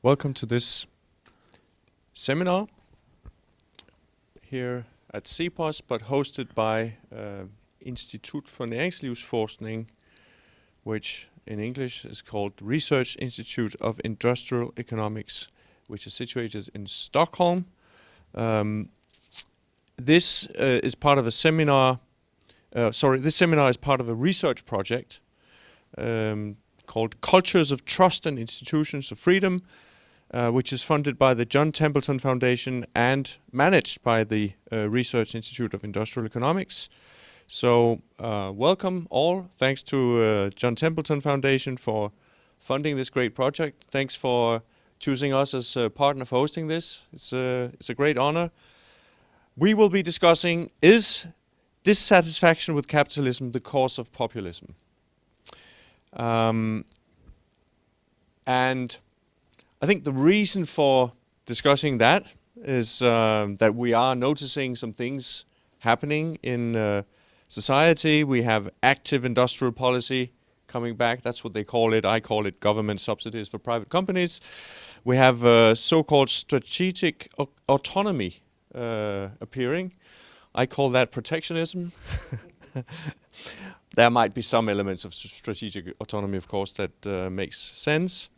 Welcome to this seminar here at CEPOS, but hosted by Institutet for Näringslivsforskning, which in English is called Research Institute of Industrial Economics, which is situated in Stockholm. This is part of a seminar. This seminar is part of a research project called Cultures of Trust and Institutions of Freedom, which is funded by the John Templeton Foundation and managed by the Research Institute of Industrial Economics. So welcome all. Thanks to John Templeton Foundation for funding this great project. Thanks for choosing us as a partner for hosting this. It's a great honor. We will be discussing, is dissatisfaction with capitalism the cause of populism? And I think the reason for discussing that is that we are noticing some things happening in society. We have active industrial policy coming back. That's what they call it. I call it government subsidies for private companies. We have so-called strategic autonomy appearing. I call that protectionism. There might be some elements of strategic autonomy, of course, that makes sense.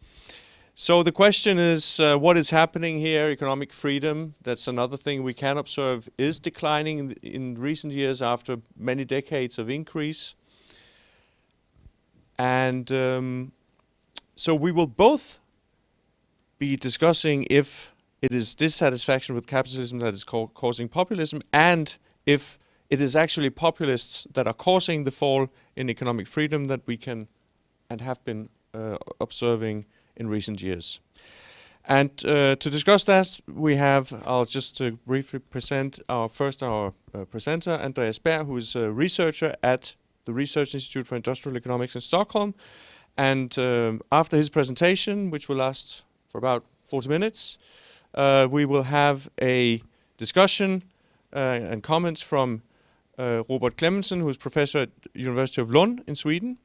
So the question is, what is happening here? Economic freedom, that's another thing we can observe, is declining in recent years after many decades of increase. And so we will both be discussing if it is dissatisfaction with capitalism that is causing populism, and if it is actually populists that are causing the fall in economic freedom that we can and have been observing in recent years. And to discuss that, we have, I'll just briefly present our presenter, Andreas Berg, who is a researcher at the Research Institute for Industrial Economics in Stockholm. And after his presentation, which will last for about 40 minutes, we will have a discussion and comments from Robert Clemmensen, who is professor at University of Lund in Sweden,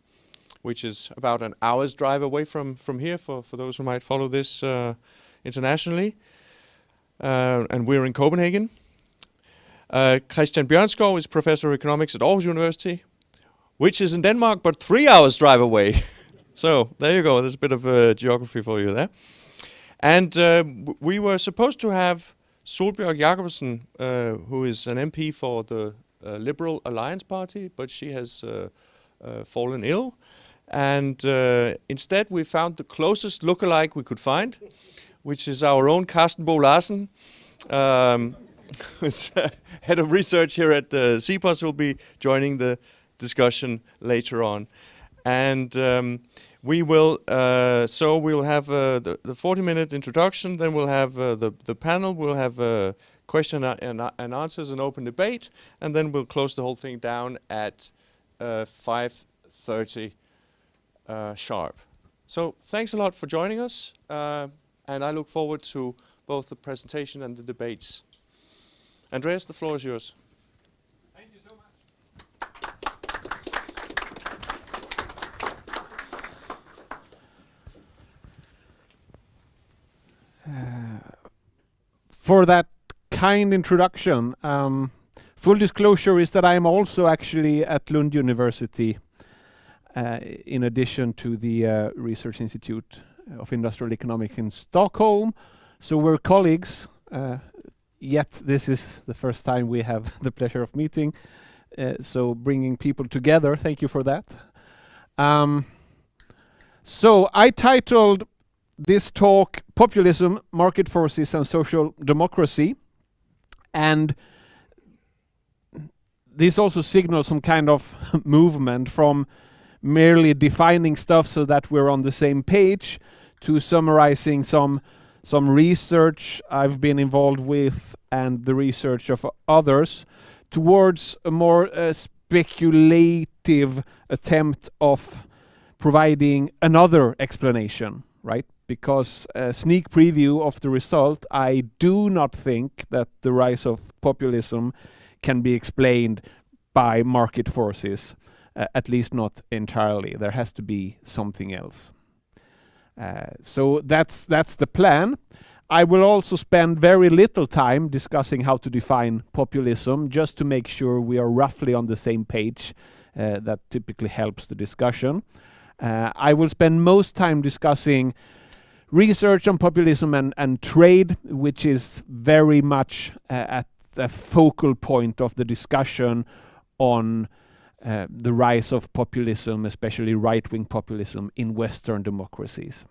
which is about an hour's drive away from here for those who might follow this internationally. And we're in Copenhagen. Christian Bjørnskov is professor of economics at Aarhus University, which is in Denmark, but 3 hours drive away. So there you go. There's a bit of geography for you there. And we were supposed to have Solbjørg Jacobsen, who is an MP for the Liberal Alliance Party, but she has fallen ill. And instead we found the closest lookalike we could find, which is our own Carsten Bo Larsen, who's head of research here at CEPOS, will be joining the discussion later on. And we will, so we'll have the 40-minute introduction, then we'll have the panel, we'll have question and answers and open debate, and then we'll close the whole thing down at 5:30 sharp. So thanks a lot for joining us, and I look forward to both the presentation and the debates. Andreas, the floor is yours. Thank you so much. For that kind introduction, full disclosure is that I am also actually at Lund University, in addition to the Research Institute of Industrial Economics in Stockholm. So we're colleagues, yet this is the first time we have the pleasure of meeting. So bringing people together, thank you for that. So I titled this talk, Populism, Market Forces and Social Democracy. And this also signals some kind of movement from merely defining stuff so that we're on the same page to summarizing some research I've been involved with and the research of others towards a more speculative attempt of providing another explanation, right? Because a sneak preview of the result, I do not think that the rise of populism can be explained by market forces, at least not entirely. There has to be something else. So that's the plan. I will also spend very little time discussing how to define populism, just to make sure we are roughly on the same page. That typically helps the discussion. I will spend most time discussing research on populism and trade, which is very much at the focal point of the discussion on the rise of populism, especially right-wing populism in Western democracies.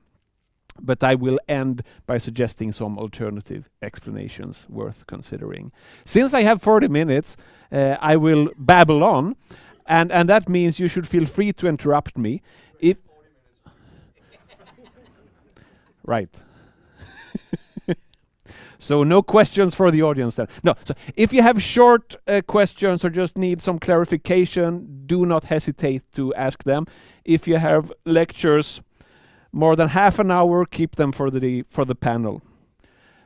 But I will end by suggesting some alternative explanations worth considering. Since I have 40 minutes, I will babble on, and that means you should feel free to interrupt me. If right. So no questions for the audience then. No, so if you have short questions or just need some clarification, do not hesitate to ask them. If you have lectures more than half an hour, keep them for the panel.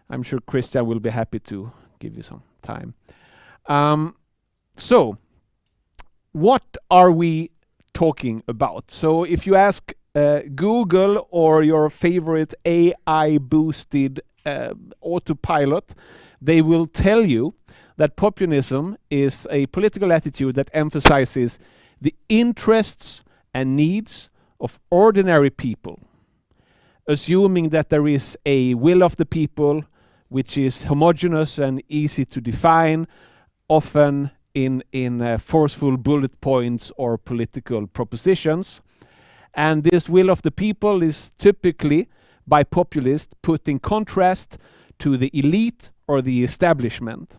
I'm sure Christian will be happy to give you some time. So, what are we talking about? So if you ask Google or your favorite AI-boosted autopilot, they will tell you that populism is a political attitude that emphasizes the interests and needs of ordinary people, assuming that there is a will of the people which is homogeneous and easy to define, often in forceful bullet points or political propositions. And this will of the people is typically, by populists, put in contrast to the elite or the establishment.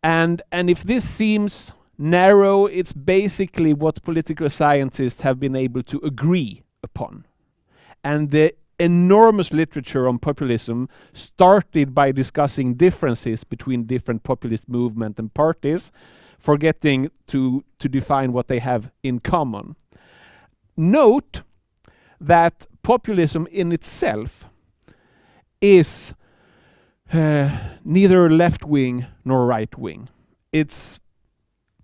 And if this seems narrow, it's basically what political scientists have been able to agree upon. And the enormous literature on populism started by discussing differences between different populist movements and parties, forgetting to define what they have in common. Note that populism in itself is neither left-wing nor right-wing. It's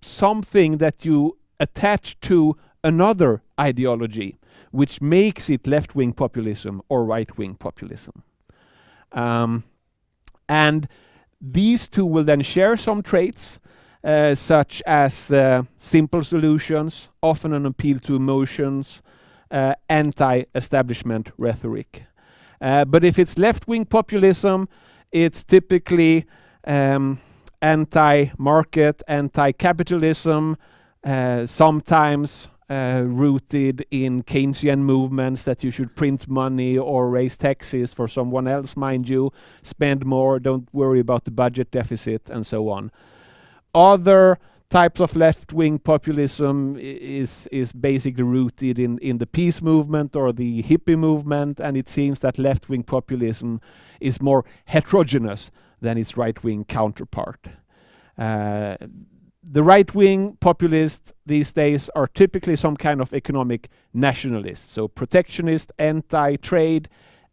something that you attach to another ideology, which makes it left-wing populism or right-wing populism. And these two will then share some traits, such as simple solutions, often an appeal to emotions, anti-establishment rhetoric. But if it's left-wing populism, it's typically anti-market, anti-capitalism, sometimes rooted in Keynesian movements that you should print money or raise taxes for someone else, mind you, spend more, don't worry about the budget deficit, and so on. Other types of left-wing populism is basically rooted in the peace movement or the hippie movement, and it seems that left-wing populism is more heterogeneous than its right-wing counterpart. The right-wing populists these days are typically some kind of economic nationalist, so protectionist, anti-trade,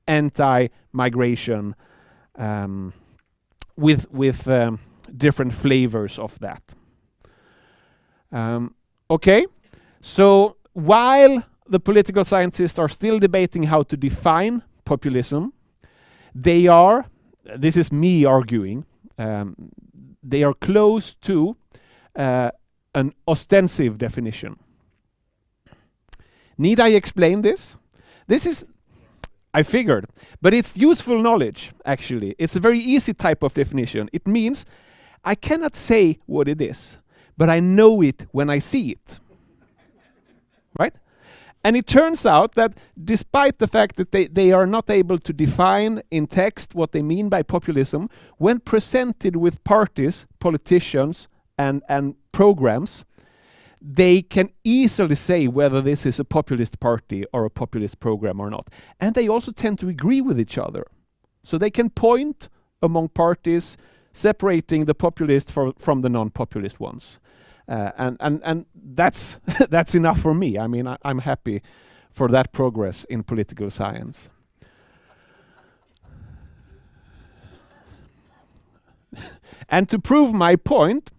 anti-migration, with different flavors of that. Okay, so while the political scientists are still debating how to define populism, they are, this is me arguing, they are close to an ostensive definition. Need I explain this? This is, I figured, but it's useful knowledge, actually. It's a very easy type of definition. It means I cannot say what it is, but I know it when I see it. Right? And it turns out that despite the fact that they are not able to define in text what they mean by populism, when presented with parties, politicians, and programs, they can easily say whether this is a populist party or a populist program or not. And they also tend to agree with each other. So they can point among parties, separating the populist from the non-populist ones. And that's that's enough for me. I mean, I'm happy for that progress in political science. And to prove my point,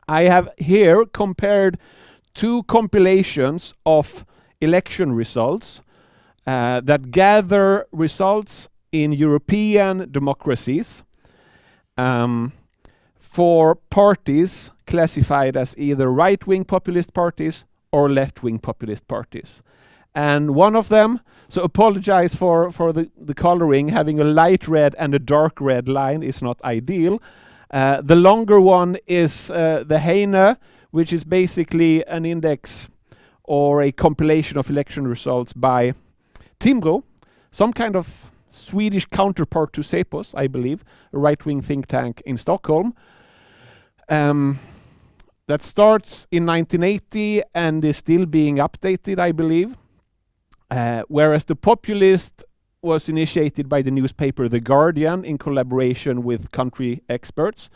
I have here compared two compilations of election results that gather results in European democracies for parties classified as either right-wing populist parties or left-wing populist parties. And one of them, so apologize for the coloring, having a light red and a dark red line is not ideal. The longer one is the Heine, which is basically an index or a compilation of election results by Timbro, some kind of Swedish counterpart to CEPOS, I believe, a right-wing think tank in Stockholm. That starts in 1980 and is still being updated, I believe. Whereas the populist was initiated by the newspaper The Guardian in collaboration with country experts,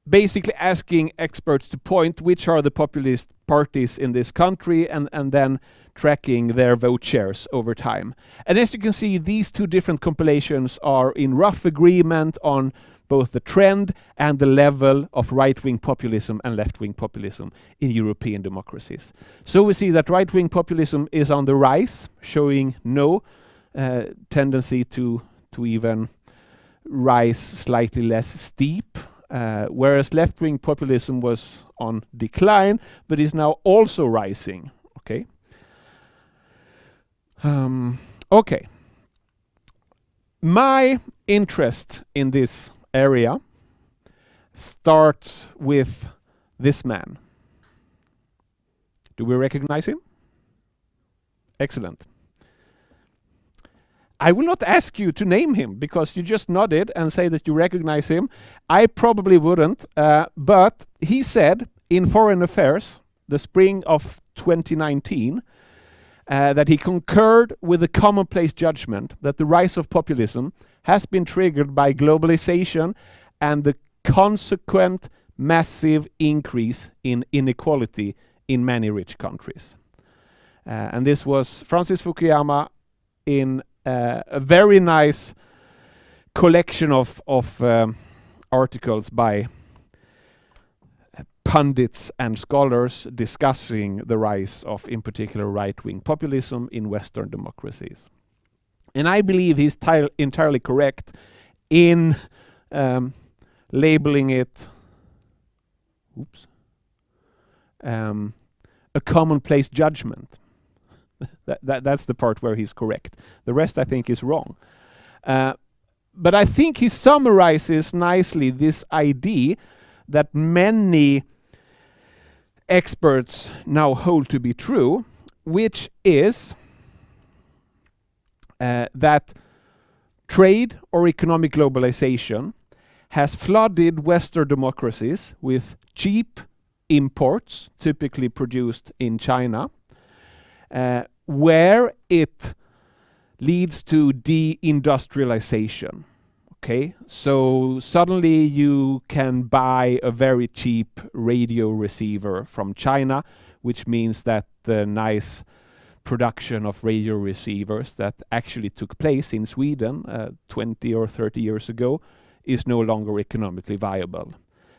basically asking experts to point which are the populist parties in this country and then tracking their vote shares over time. And as you can see, these two different compilations are in rough agreement on both the trend and the level of right-wing populism and left-wing populism in European democracies. So we see that right-wing populism is on the rise, showing no tendency to even rise slightly less steep, whereas left-wing populism was on decline, but is now also rising. Okay. Okay. My interest in this area starts with this man. Do we recognize him? Excellent. I will not ask you to name him because you just nodded and say that you recognize him. I probably wouldn't, but he said in Foreign Affairs, the spring of 2019, that he concurred with the commonplace judgment that the rise of populism has been triggered by globalization and the consequent massive increase in inequality in many rich countries. And this was Francis Fukuyama in a very nice collection of articles by pundits and scholars discussing the rise of, in particular, right-wing populism in Western democracies. And I believe he's entirely correct in labeling it a commonplace judgment. That's the part where he's correct. The rest, I think, is wrong. But I think he summarizes nicely this idea that many experts now hold to be true, which is that trade or economic globalization has flooded Western democracies with cheap imports, typically produced in China, where it leads to deindustrialization. Okay, so suddenly you can buy a very cheap radio receiver from China, which means that the nice production of radio receivers that actually took place in Sweden 20 or 30 years ago is no longer economically viable.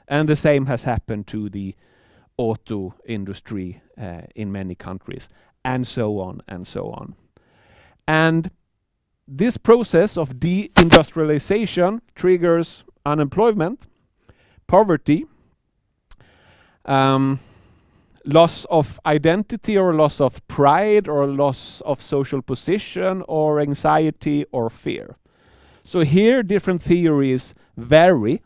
And the same has happened to the auto industry in many countries, and so on and so on. And this process of deindustrialization triggers unemployment, poverty, loss of identity or loss of pride or loss of social position or anxiety or fear. So here different theories vary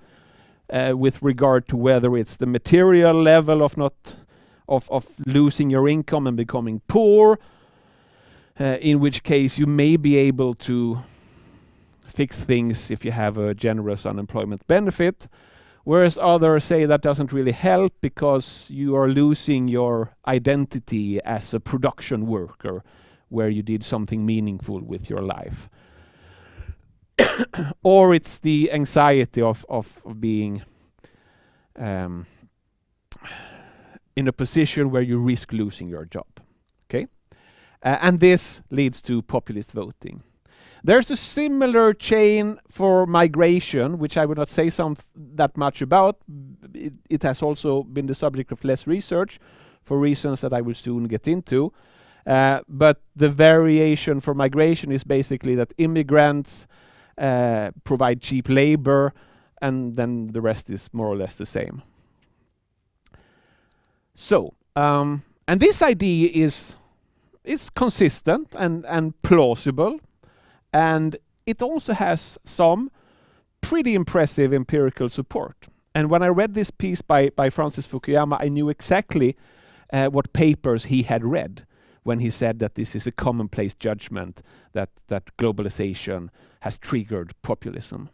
with regard to whether it's the material level of losing your income and becoming poor, in which case you may be able to fix things if you have a generous unemployment benefit, whereas others say that doesn't really help because you are losing your identity as a production worker where you did something meaningful with your life. Or it's the anxiety of being in a position where you risk losing your job. Okay? And this leads to populist voting. There's a similar chain for migration, which I would not say that much about. It has also been the subject of less research for reasons that I will soon get into. But the variation for migration is basically that immigrants provide cheap labor, and then the rest is more or less the same. So, and this idea is consistent and plausible, and it also has some pretty impressive empirical support. And when I read this piece by Francis Fukuyama, I knew exactly what papers he had read when he said that this is a commonplace judgment that globalization has triggered populism.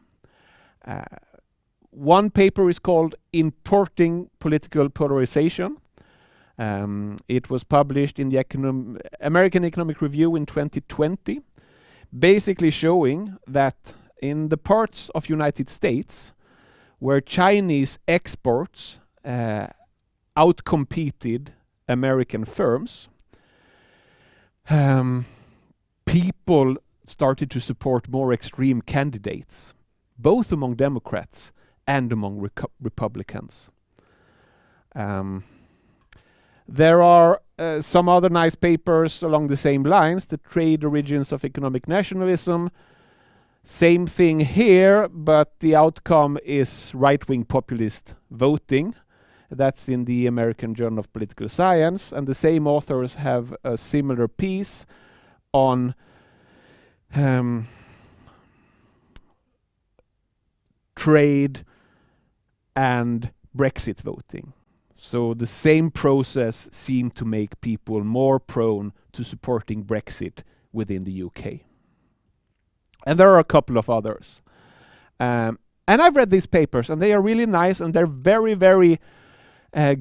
One paper is called Importing Political Polarization. It was published in the American Economic Review in 2020, basically showing that in the parts of United States where Chinese exports outcompeted American firms, people started to support more extreme candidates, both among Democrats and among Republicans. There are some other nice papers along the same lines, The Trade Origins of Economic Nationalism. Same thing here, but the outcome is right-wing populist voting. That's in the American Journal of Political Science, and the same authors have a similar piece on trade and Brexit voting. So the same process seemed to make people more prone to supporting Brexit within the UK. And there are a couple of others. And I've read these papers, and they are really nice, and they're very, very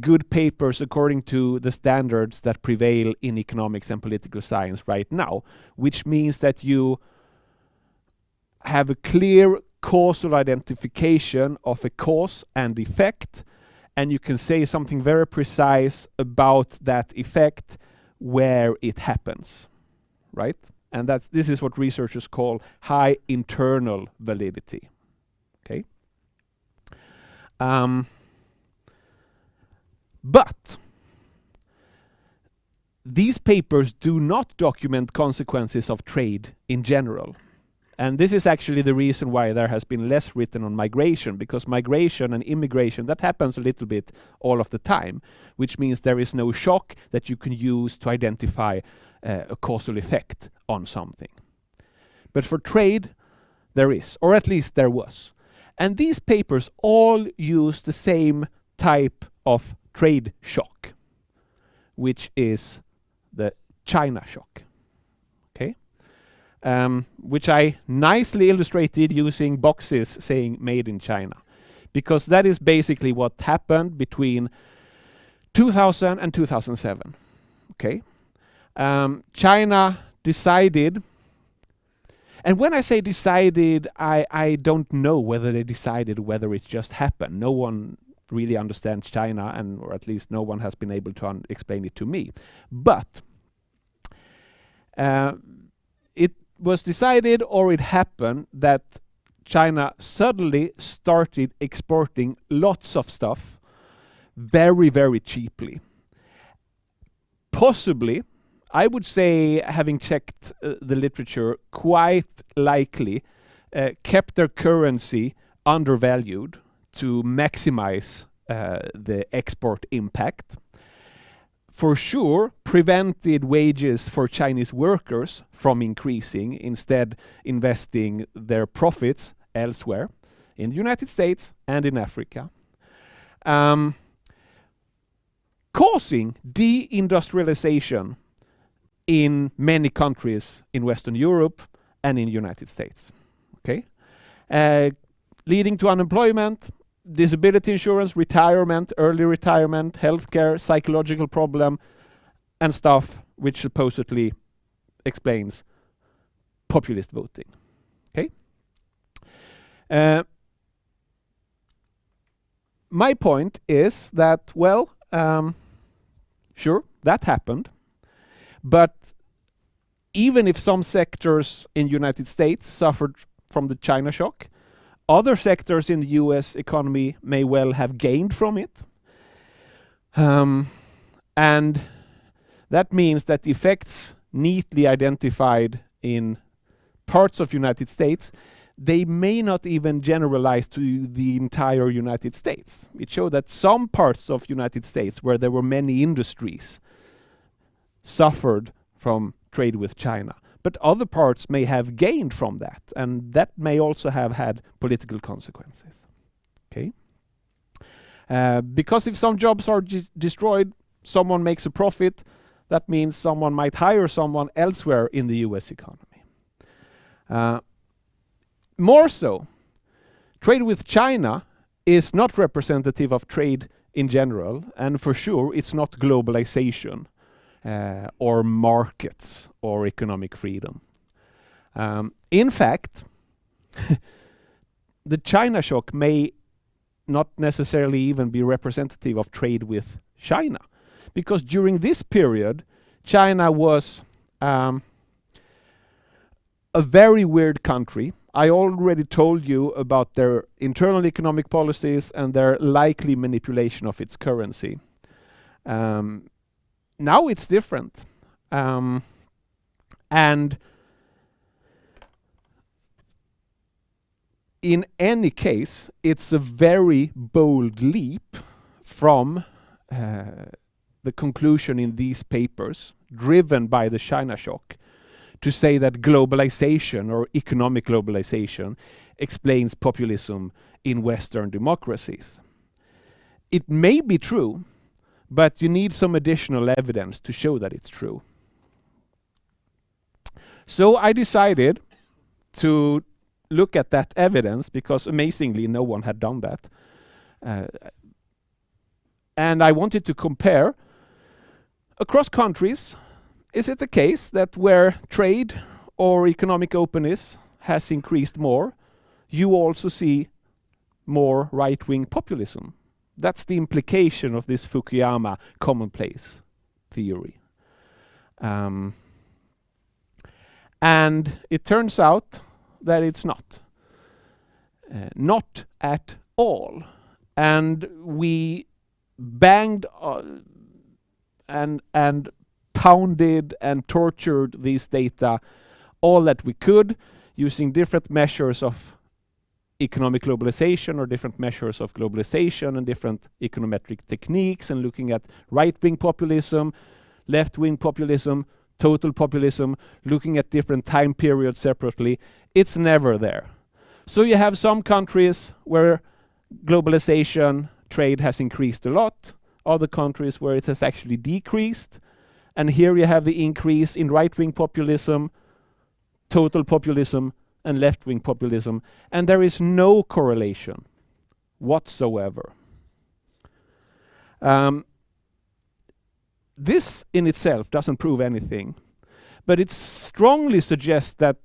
good papers according to the standards that prevail in economics and political science right now, which means that you have a clear causal identification of a cause and effect, and you can say something very precise about that effect where it happens, right? And this is what researchers call high internal validity. Okay. But these papers do not document consequences of trade in general. And this is actually the reason why there has been less written on migration, because migration and immigration, that happens a little bit all of the time, which means there is no shock that you can use to identify a causal effect on something. But for trade, there is, or at least there was. And these papers all use the same type of trade shock, which is the China shock. Okay? Which I nicely illustrated using boxes saying made in China, because that is basically what happened between 2000 and 2007. Okay? China decided, and when I say decided, I don't know whether they decided, whether it just happened. No one really understands China, or at least no one has been able to explain it to me. But it was decided, or it happened, that China suddenly started exporting lots of stuff very, very cheaply. Possibly, I would say, having checked the literature, quite likely kept their currency undervalued to maximize the export impact. For sure, prevented wages for Chinese workers from increasing, instead investing their profits elsewhere, in the United States and in Africa. Causing deindustrialization in many countries in Western Europe and in the United States. Okay? Leading to unemployment, disability insurance, retirement, early retirement, healthcare, psychological problem, and stuff which supposedly explains populist voting. Okay? My point is that, well, sure, that happened, but even if some sectors in the United States suffered from the China shock, other sectors in the US economy may well have gained from it. And That means that the effects neatly identified in parts of United States, they may not even generalize to the entire United States. It showed that some parts of United States where there were many industries suffered from trade with China. But other parts may have gained from that, and that may also have had political consequences. Okay? Because if some jobs are destroyed, someone makes a profit, that means someone might hire someone elsewhere in the US economy. More so, trade with China is not representative of trade in general, and for sure it's not globalization or markets or economic freedom. In fact, the China shock may not necessarily even be representative of trade with China, because during this period, China was a very weird country. I already told you about their internal economic policies and their likely manipulation of its currency. Now it's different. And in any case, it's a very bold leap from the conclusion in these papers, driven by the China shock, to say that globalization or economic globalization explains populism in Western democracies. It may be true, but you need some additional evidence to show that it's true. So I decided to look at that evidence, because amazingly no one had done that. And I wanted to compare across countries. Is it the case that where trade or economic openness has increased more, you also see more right-wing populism? That's the implication of this Fukuyama commonplace theory. And it turns out that it's not. Not at all. And we banged and pounded and tortured these data all that we could, using different measures of economic globalization or different measures of globalization and different econometric techniques, and looking at right-wing populism, left-wing populism, total populism, looking at different time periods separately. It's never there. So you have some countries where globalization, trade has increased a lot, other countries where it has actually decreased, and here you have the increase in right-wing populism, total populism, and left-wing populism, and there is no correlation whatsoever. This in itself doesn't prove anything, but it strongly suggests that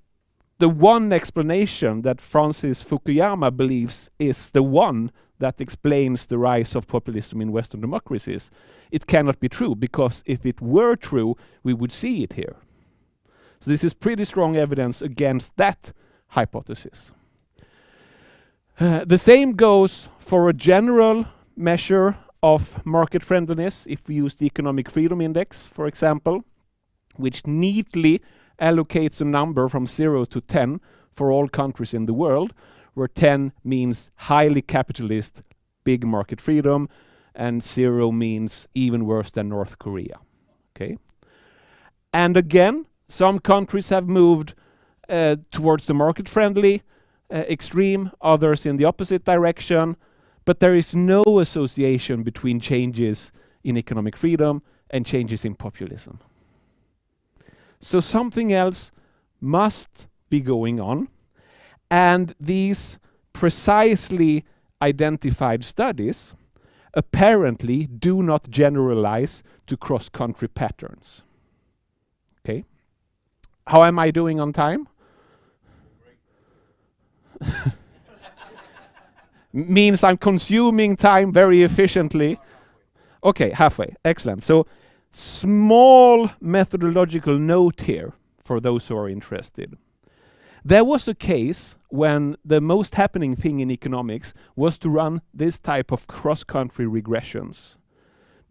the one explanation that Francis Fukuyama believes is the one that explains the rise of populism in Western democracies, it cannot be true, because if it were true, we would see it here. So this is pretty strong evidence against that hypothesis. The same goes for a general measure of market friendliness. If we use the Economic Freedom Index, for example, which neatly allocates a number from 0 to 10 for all countries in the world, where 10 means highly capitalist, big market freedom, and 0 means even worse than North Korea. Okay? And again, some countries have moved towards the market-friendly extreme, others in the opposite direction, but there is no association between changes in economic freedom and changes in populism. So something else must be going on, and these precisely identified studies apparently do not generalize to cross-country patterns. Okay? How am I doing on time? Means I'm consuming time very efficiently. Okay, halfway. Excellent. So, small methodological note here for those who are interested. There was a case when the most happening thing in economics was to run this type of cross-country regressions,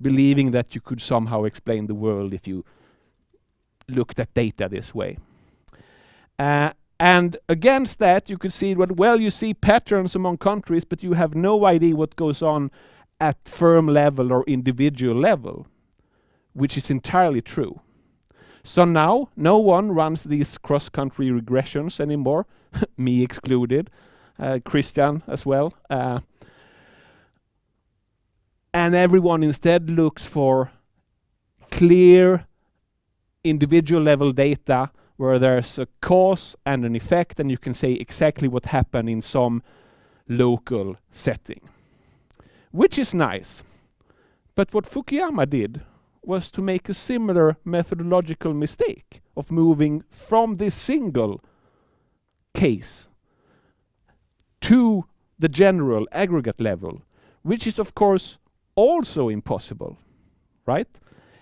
believing that you could somehow explain the world if you looked at data this way. And against that, you could see you see patterns among countries, but you have no idea what goes on at firm level or individual level, which is entirely true. So now, no one runs these cross-country regressions anymore, me excluded, Christian as well. And everyone instead looks for clear individual level data where there's a cause and an effect, and you can say exactly what happened in some local setting, which is nice. But what Fukuyama did was to make a similar methodological mistake of moving from this single case to the general aggregate level, which is of course also impossible, right?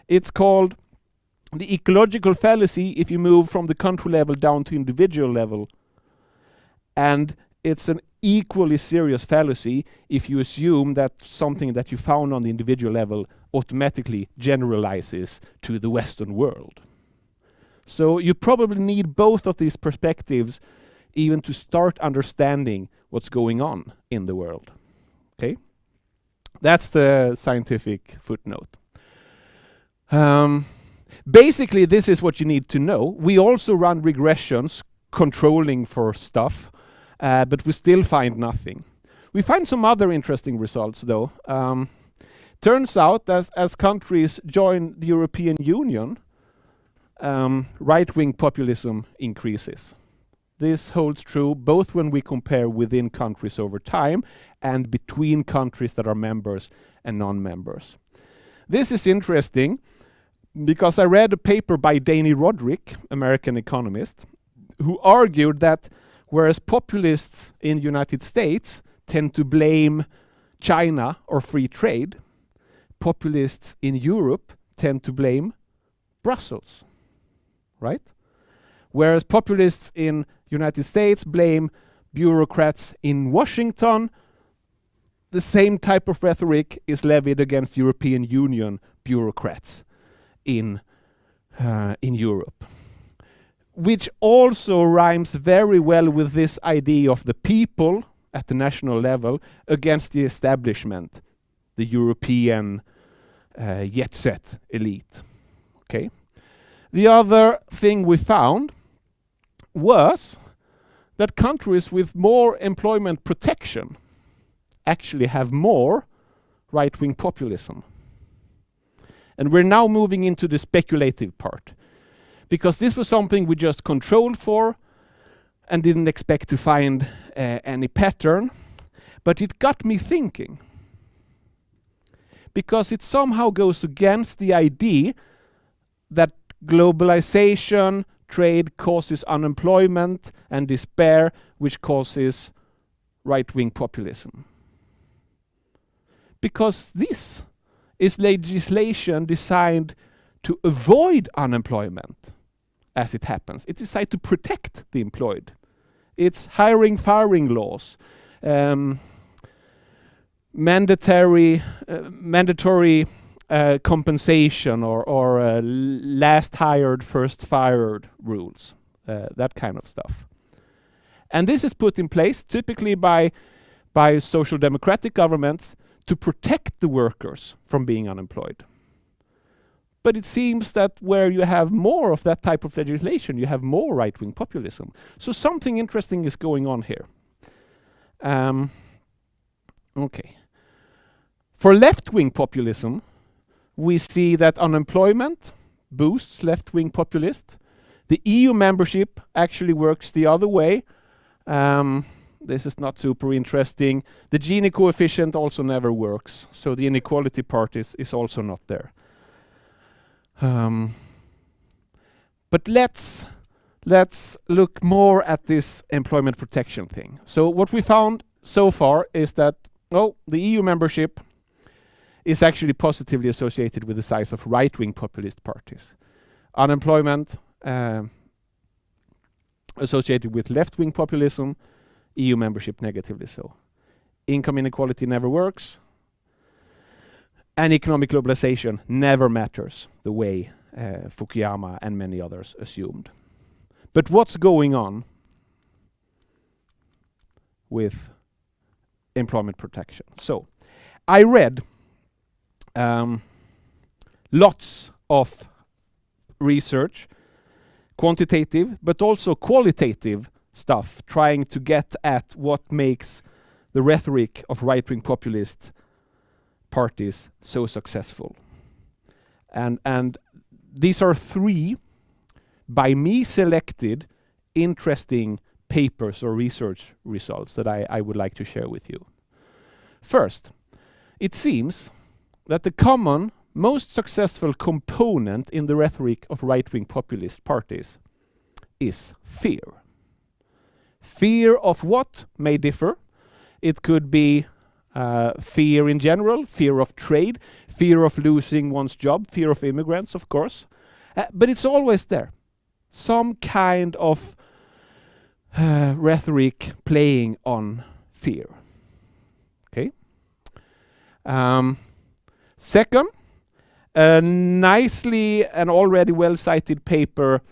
It's called the ecological fallacy if you move from the country level down to individual level, and it's an equally serious fallacy if you assume that something that you found on the individual level automatically generalizes to the Western world. So you probably need both of these perspectives even to start understanding what's going on in the world. Okay? That's the scientific footnote. Basically, this is what you need to know. We also run regressions controlling for stuff, but we still find nothing. We find some other interesting results, though. Turns out that as countries join the European Union, right-wing populism increases. This holds true both when we compare within countries over time and between countries that are members and non-members. This is interesting because I read a paper by Danny Roderick, American economist, who argued that whereas populists in the United States tend to blame China or free trade, populists in Europe tend to blame Brussels, right? Whereas populists in United States blame bureaucrats in Washington, the same type of rhetoric is levied against European Union bureaucrats in Europe, which also rhymes very well with this idea of the people at the national level against the establishment, the European jet-set elite. Okay. The other thing we found was that countries with more employment protection actually have more right-wing populism. And we're now moving into the speculative part, because this was something we just controlled for and didn't expect to find any pattern, but it got me thinking, because it somehow goes against the idea that globalization, trade causes unemployment and despair, which causes right-wing populism. Because this is legislation designed to avoid unemployment as it happens. It's designed to protect the employed. It's hiring-firing laws, mandatory compensation or last hired, first fired rules, that kind of stuff. And this is put in place typically by social democratic governments to protect the workers from being unemployed. But it seems that where you have more of that type of legislation, you have more right-wing populism. So something interesting is going on here. Okay. For left-wing populism, we see that unemployment boosts left-wing populists. The EU membership actually works the other way. This is not super interesting. The Gini coefficient also never works, so the inequality part is also not there. But let's look more at this employment protection thing. So what we found so far is that the EU membership is actually positively associated with the size of right-wing populist parties. Unemployment associated with left-wing populism, EU membership negatively so. Income inequality never works. And economic globalization never matters the way Fukuyama and many others assumed. But what's going on with employment protection? So, I read lots of research, quantitative but also qualitative stuff, trying to get at what makes the rhetoric of right-wing populist parties so successful. And these are 3 by me selected interesting papers or research results that I would like to share with you. First, it seems that the common, most successful component in the rhetoric of right-wing populist parties is fear. Fear of what may differ. It could be fear in general, fear of trade, fear of losing one's job, fear of immigrants, of course. But it's always there. Some kind of rhetoric playing on fear. Okay. Second, a nicely and already well-cited paper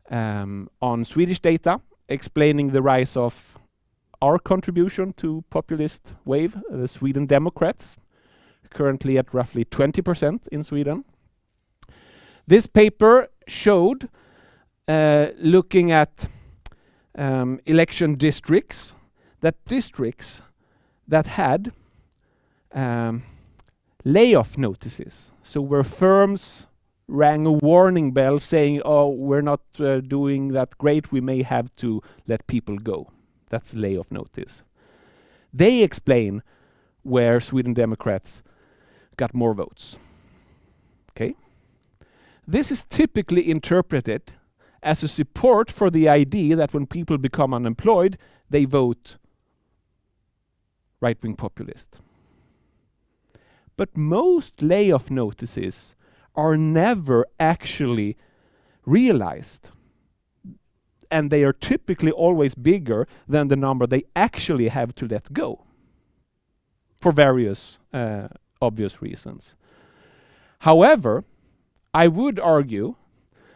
on Swedish data explaining the rise of our contribution to populist wave, the Sweden Democrats, currently at roughly 20% in Sweden. This paper showed, looking at election districts, that districts that had layoff notices, so where firms rang a warning bell saying, oh, we're not doing that great, we may have to let people go. That's layoff notice. They explain where Sweden Democrats got more votes. Okay? This is typically interpreted as a support for the idea that when people become unemployed, they vote right-wing populist. But most layoff notices are never actually realized. And they are typically always bigger than the number they actually have to let go, for various obvious reasons. However, I would argue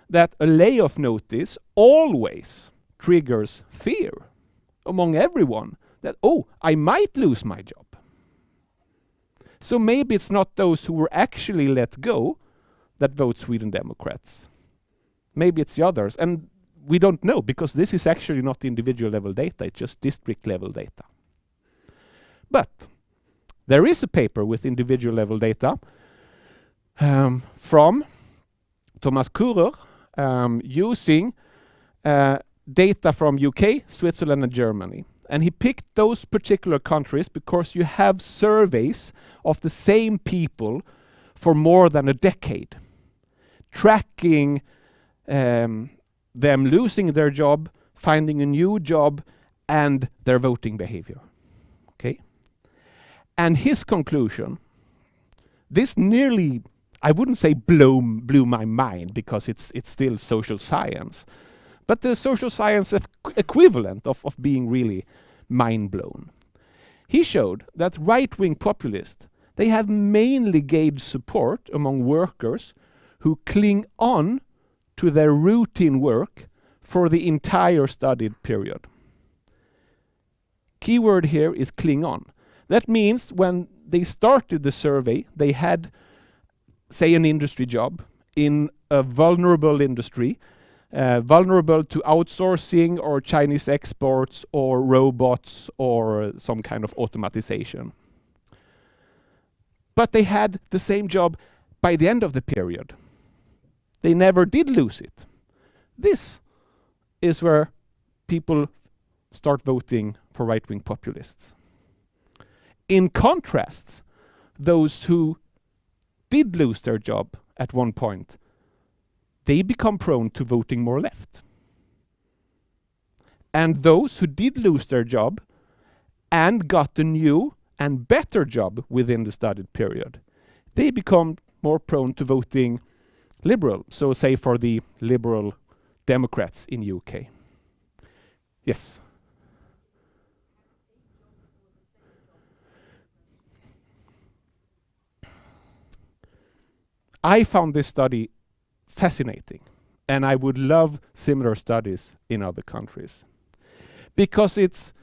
that a layoff notice always triggers fear among everyone that, oh, I might lose my job. So maybe it's not those who were actually let go that vote Sweden Democrats. Maybe it's the others. And we don't know, because this is actually not individual level data, it's just district level data. But there is a paper with individual level data from Thomas Kurer using data from UK, Switzerland and Germany. And he picked those particular countries because you have surveys of the same people for more than a decade, tracking them losing their job, finding a new job, and their voting behavior. Okay? And his conclusion, this nearly, I wouldn't say blew my mind, because it's still social science, but the social science equivalent of being really mind-blown. He showed that right-wing populists, they have mainly gained support among workers who cling on to their routine work for the entire studied period. Keyword here is cling on. That means when they started the survey, they had, say, an industry job in a vulnerable industry, vulnerable to outsourcing or Chinese exports or robots or some kind of automatization. But they had the same job by the end of the period. They never did lose it. This is where people start voting for right-wing populists. In contrast, those who did lose their job at one point, they become prone to voting more left. And those who did lose their job and got a new and better job within the studied period, they become more prone to voting liberal. So say for the liberal Democrats in UK. Yes. I found this study fascinating, and I would love similar studies in other countries, because it's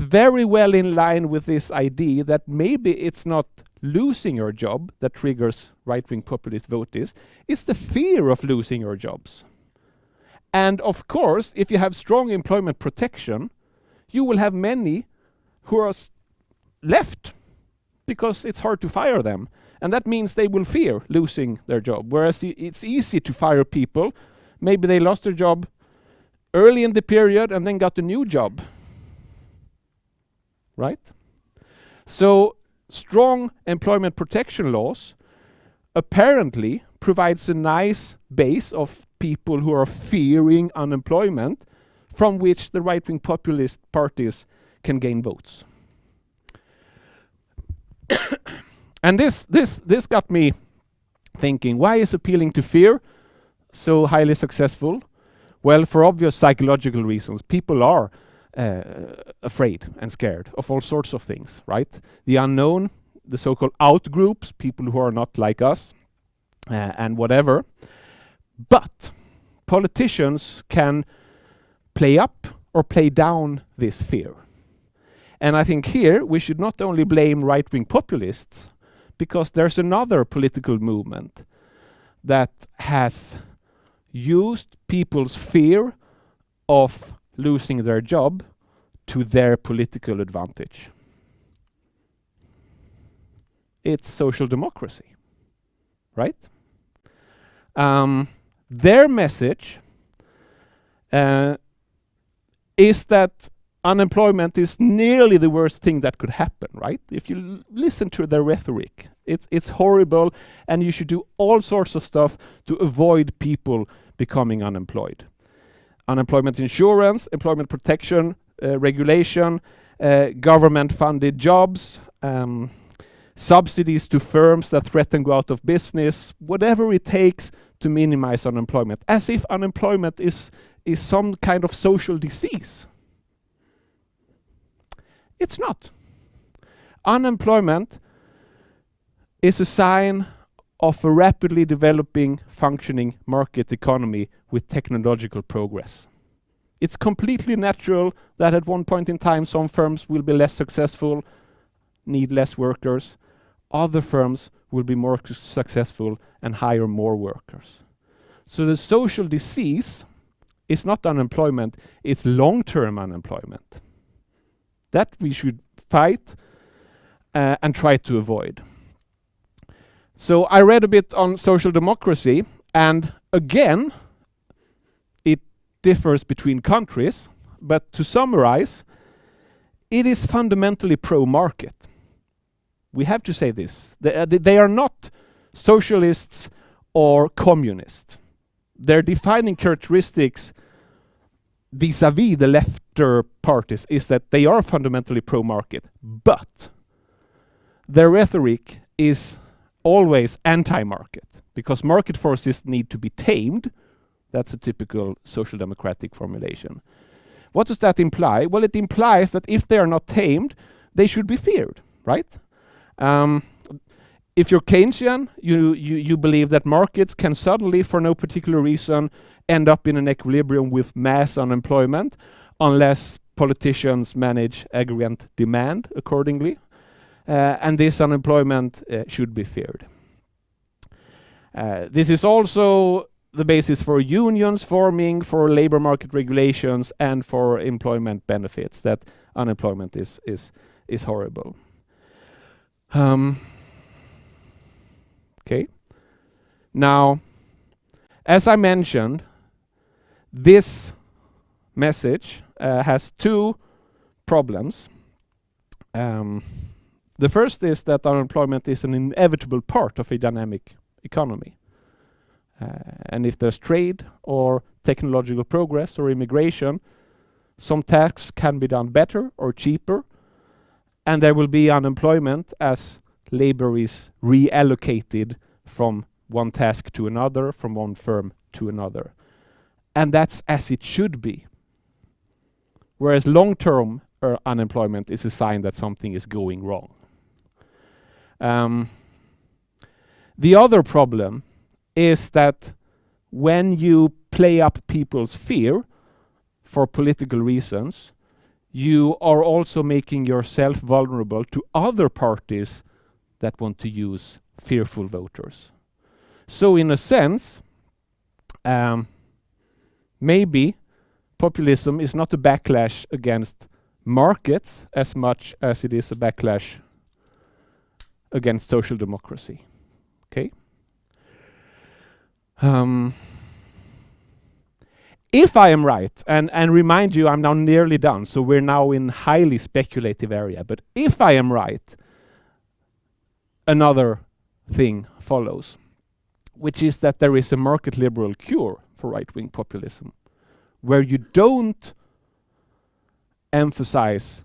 very well in line with this idea that maybe it's not losing your job that triggers right-wing populist voters, it's the fear of losing your jobs. And of course, if you have strong employment protection, you will have many who are left because it's hard to fire them. And that means they will fear losing their job. Whereas it's easy to fire people. Maybe they lost their job early in the period and then got a new job. Right? So strong employment protection laws apparently provides a nice base of people who are fearing unemployment, from which the right-wing populist parties can gain votes. And this got me thinking, why is appealing to fear so highly successful? Well, for obvious psychological reasons. People are afraid and scared of all sorts of things, right? The unknown, the so-called out groups, people who are not like us, and whatever. But politicians can play up or play down this fear. And I think here we should not only blame right-wing populists, because there's another political movement that has used people's fear of losing their job to their political advantage. It's social democracy, right? Their message is that unemployment is nearly the worst thing that could happen, right? If you listen to their rhetoric, it's horrible, and you should do all sorts of stuff to avoid people becoming unemployed. Unemployment insurance, employment protection, regulation, government-funded jobs, subsidies to firms that threaten to go out of business, whatever it takes to minimize unemployment, as if unemployment is some kind of social disease. It's not. Unemployment is a sign of a rapidly developing, functioning market economy with technological progress. It's completely natural that at one point in time some firms will be less successful, need less workers. Other firms will be more successful and hire more workers. So the social disease is not unemployment, it's long-term unemployment. That we should fight and try to avoid. So I read a bit on social democracy, and again, it differs between countries, but to summarize, it is fundamentally pro-market. We have to say this. They are not socialists or communists. Their defining characteristics vis-à-vis the lefter parties is that they are fundamentally pro-market, but their rhetoric is always anti-market, because market forces need to be tamed. That's a typical social democratic formulation. What does that imply? Well, it implies that if they are not tamed, they should be feared, right? If you're Keynesian, you believe that markets can suddenly, for no particular reason, end up in an equilibrium with mass unemployment, unless politicians manage aggregate demand accordingly. And this unemployment should be feared. This is also the basis for unions forming, for labor market regulations, and for employment benefits, that unemployment is horrible. Okay. Now, as I mentioned, this message has two problems. The first is that unemployment is an inevitable part of a dynamic economy. And if there's trade or technological progress or immigration, some tasks can be done better or cheaper, and there will be unemployment as labor is reallocated from one task to another, from one firm to another. And that's as it should be. Whereas long-term unemployment is a sign that something is going wrong. The other problem is that when you play up people's fear for political reasons, you are also making yourself vulnerable to other parties that want to use fearful voters. So in a sense, maybe populism is not a backlash against markets as much as it is a backlash against social democracy. Okay? If I am right, and remind you, I'm now nearly done, so we're now in highly speculative area, but if I am right, another thing follows, which is that there is a market liberal cure for right-wing populism, where you don't emphasize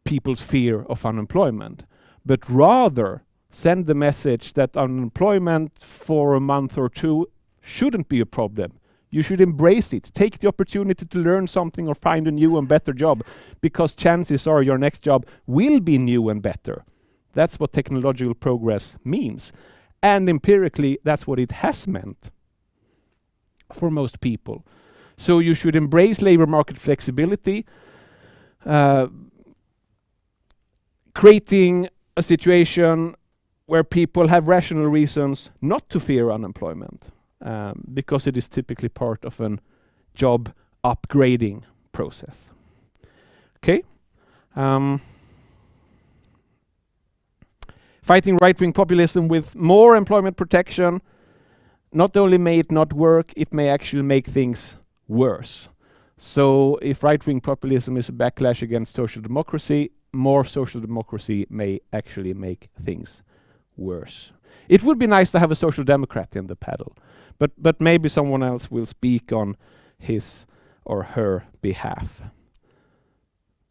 people's fear of unemployment, but rather send the message that unemployment for a month or two shouldn't be a problem. You should embrace it. Take the opportunity to learn something or find a new and better job, because chances are your next job will be new and better. That's what technological progress means. And empirically, that's what it has meant for most people. So you should embrace labor market flexibility, creating a situation where people have rational reasons not to fear unemployment, because it is typically part of a job upgrading process. Okay? Fighting right-wing populism with more employment protection not only may it not work, it may actually make things worse. So if right-wing populism is a backlash against social democracy, more social democracy may actually make things worse. It would be nice to have a social democrat in the panel, but maybe someone else will speak on his or her behalf.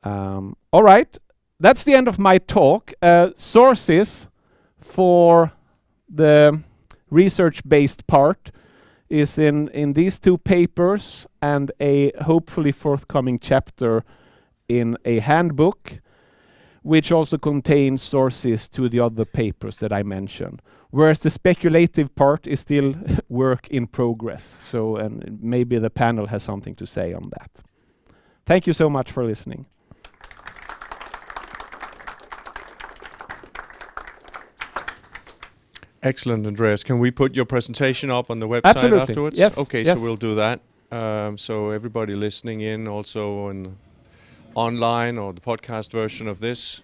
All right, that's the end of my talk. Sources for the research-based part is in these two papers and a hopefully forthcoming chapter in a handbook, which also contains sources to the other papers that I mentioned. Whereas the speculative part is still work in progress. So, and maybe the panel has something to say on that. Thank you so much for listening. Excellent, Andreas. Can we put your presentation up on the website Absolutely. afterwards? Yes. Okay, yes. so we'll do that. So everybody listening in also online or the podcast version of this,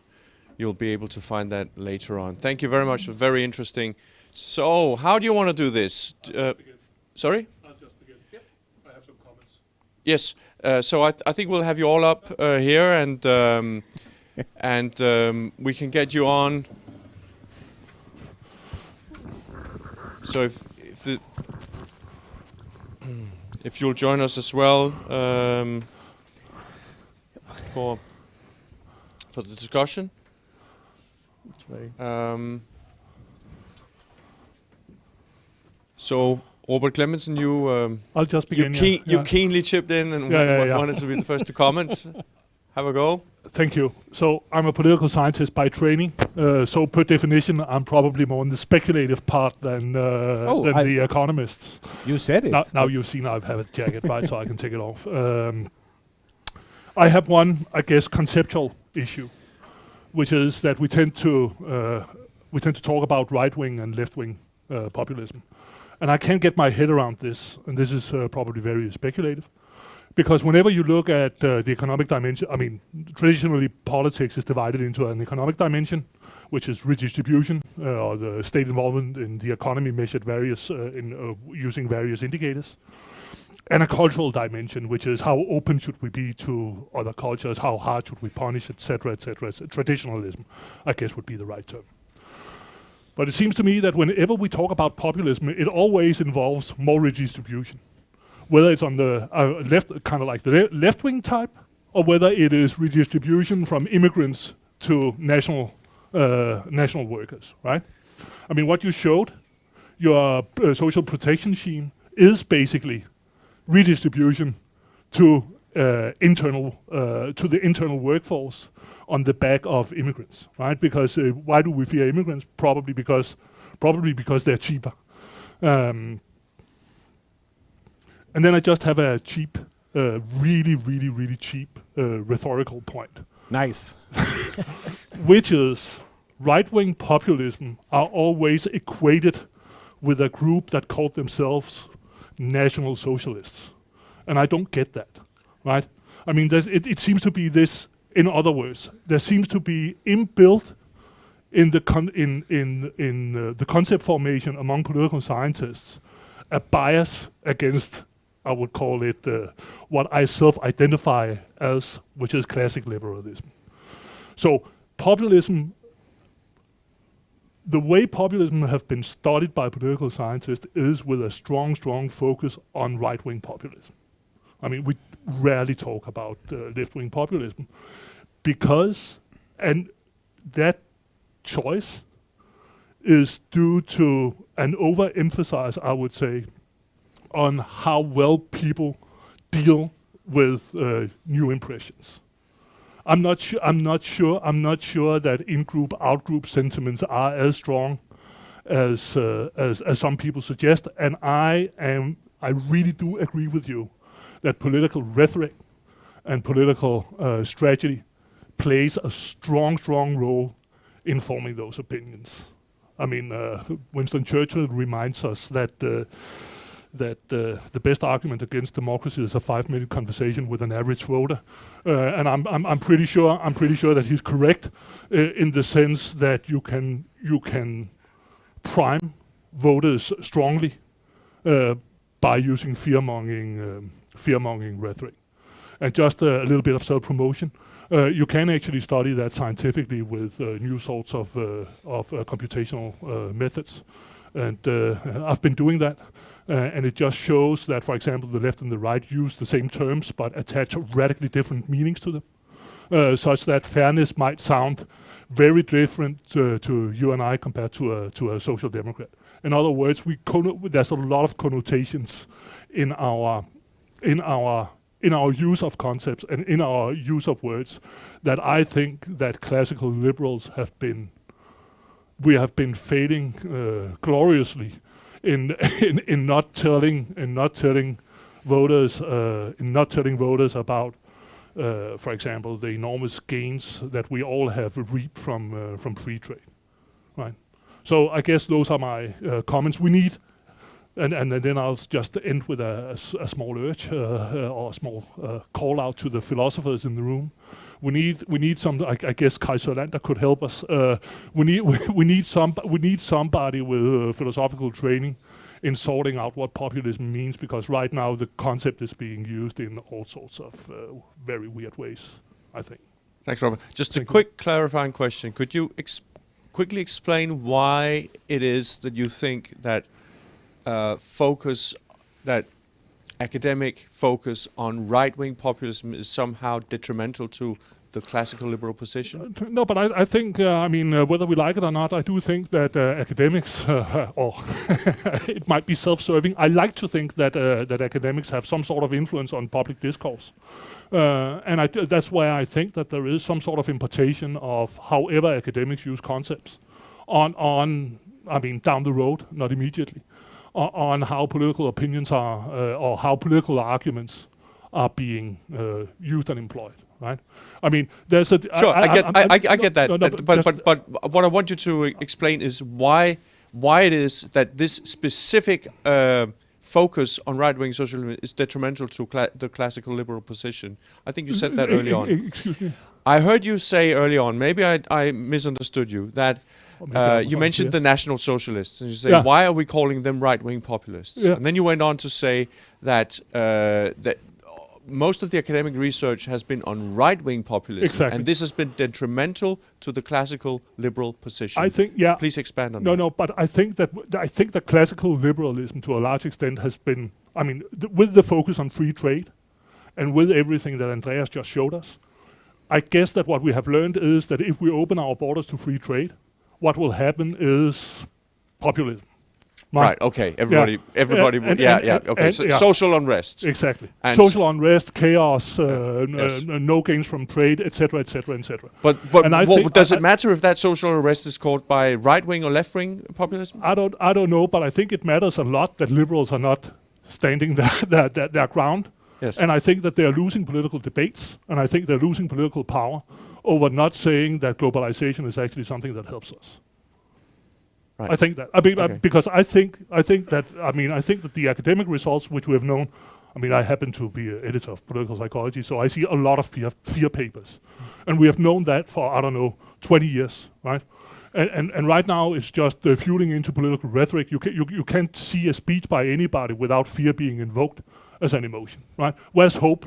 you'll be able to find that later on. Thank you very much. Very interesting. So how do you want to do this? Sorry? I'll just begin. Yep. I have some comments. Yes. So I think we'll have you all up here, and we can get you on. So if you'll join us as well for the discussion. So Robert Clemensen, I'll just begin. You keenly chipped in and wanted to be the first to comment. Have a go. Thank you. So I'm a political scientist by training. So per definition, I'm probably more in the speculative part than the economists. You said it. Now you've seen I have a jacket, right? So I can take it off. I have one, I guess, conceptual issue, which is that we tend to talk about right-wing and left-wing populism, and I can't get my head around this. And this is probably very speculative. Because whenever you look at the economic dimension, I mean, traditionally politics is divided into an economic dimension, which is redistribution, or the state involvement in the economy measured using various indicators, and a cultural dimension, which is how open should we be to other cultures, how hard should we punish, etc., etc. Traditionalism, I guess, would be the right term. But it seems to me that whenever we talk about populism, it always involves more redistribution. Whether it's on the left, kind of like the left-wing type, or whether it is redistribution from immigrants to national workers, right? I mean, what you showed, your social protection scheme, is basically redistribution to the internal workforce on the back of immigrants, right? Because why do we fear immigrants? Probably because they're cheaper. And then I just have a cheap, really cheap rhetorical point. Nice. Which is right-wing populism are always equated with a group that called themselves National Socialists. And I don't get that, right? I mean, it seems to be this, in other words, there seems to be inbuilt in the the concept formation among political scientists a bias against, I would call it, what I self-identify as, which is classic liberalism. So populism, the way populism have been studied by political scientists is with a strong focus on right-wing populism. I mean, we rarely talk about left-wing populism because, and that choice is due to an overemphasis, I would say, on how well people deal with new impressions. I'm not sure that in-group, out-group sentiments are as strong as some people suggest. And I really do agree with you that political rhetoric and political strategy plays a strong role in forming those opinions. I mean, Winston Churchill reminds us that the best argument against democracy is a 5-minute conversation with an average voter, and I'm pretty sure that he's correct in the sense that you can prime voters strongly by using fear-mongering rhetoric. And just a little bit of self-promotion. You can actually study that scientifically with new sorts of computational methods, and I've been doing that. And it just shows that, for example, the left and the right use the same terms but attach radically different meanings to them, such that fairness might sound very different to you and I compared to a social democrat. In other words, there's a lot of connotations in our use of concepts and in our use of words that I think that classical liberals have been failing gloriously in not telling voters about, for example, the enormous gains that we all have reaped from free trade, right? So I guess those are my comments. We need, and then I'll just end with a small urge or a small call out to the philosophers in the room. We need some. I guess Kai Sørlander could help us. We need somebody with philosophical training in sorting out what populism means, because right now the concept is being used in all sorts of very weird ways, I think. Thanks, Robert. Just a quick clarifying question. Could you quickly explain why it is that you think that academic focus on right-wing populism is somehow detrimental to the classical liberal position? No, but I think, whether we like it or not, I do think that academics, or it might be self-serving, I like to think that academics have some sort of influence on public discourse. And that's why I think that there is some sort of importation of however academics use concepts down the road, not immediately, on how political opinions are, or how political arguments are being used and employed. Right. I mean, there's a. Sure, I get that. But what I want you to explain is why it is that this specific focus on right-wing socialism is detrimental to the classical liberal position. I think you said that early on. Excuse me. I heard you say early on. Maybe I misunderstood you. That you mentioned the National Socialists, and you say, why are we calling them right-wing populists? Yeah. And then you went on to say that most of the academic research has been on right-wing populism, exactly. And this has been detrimental to the classical liberal position. I think, yeah. Please expand on that. No, but I think that classical liberalism, to a large extent, has been, with the focus on free trade, and with everything that Andreas just showed us, I guess that what we have learned is that if we open our borders to free trade, what will happen is populism. Right. Okay. Everybody. Okay. Social unrest. Exactly. And Social unrest, chaos, yes. no gains from trade, etc., etc., etc. But does it matter if that social unrest is caused by right wing or left wing populism? I don't know, but I think it matters a lot that liberals are not standing their ground. Yes. And I think that they are losing political debates, and I think they're losing political power over not saying that globalization is actually something that helps us. Right. I think that. Because I think that the academic results which we have known. I mean, I happen to be an editor of political psychology, so I see a lot of fear papers, and we have known that for 20 years, right? And right now it's just fueling into political rhetoric. You can't see a speech by anybody without fear being invoked as an emotion, right? Where's hope?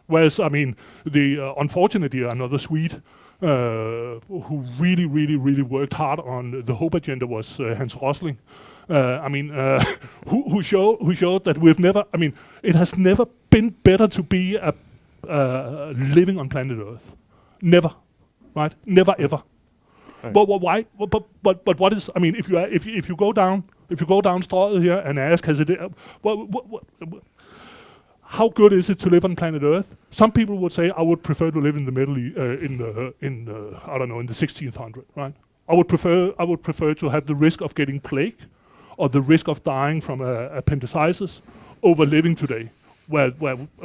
Whereas, unfortunately, another Swede who really worked hard on the hope agenda was Hans Rosling. Who showed that it has never been better to be living on planet Earth. Never, right? Never ever. Right. But why? But what is? If you go down Strøget here and ask, how good is it to live on planet Earth? Some people would say, I would prefer to live in the Middle in the 1600, right? I would prefer to have the risk of getting plague or the risk of dying from appendicitis over living today, where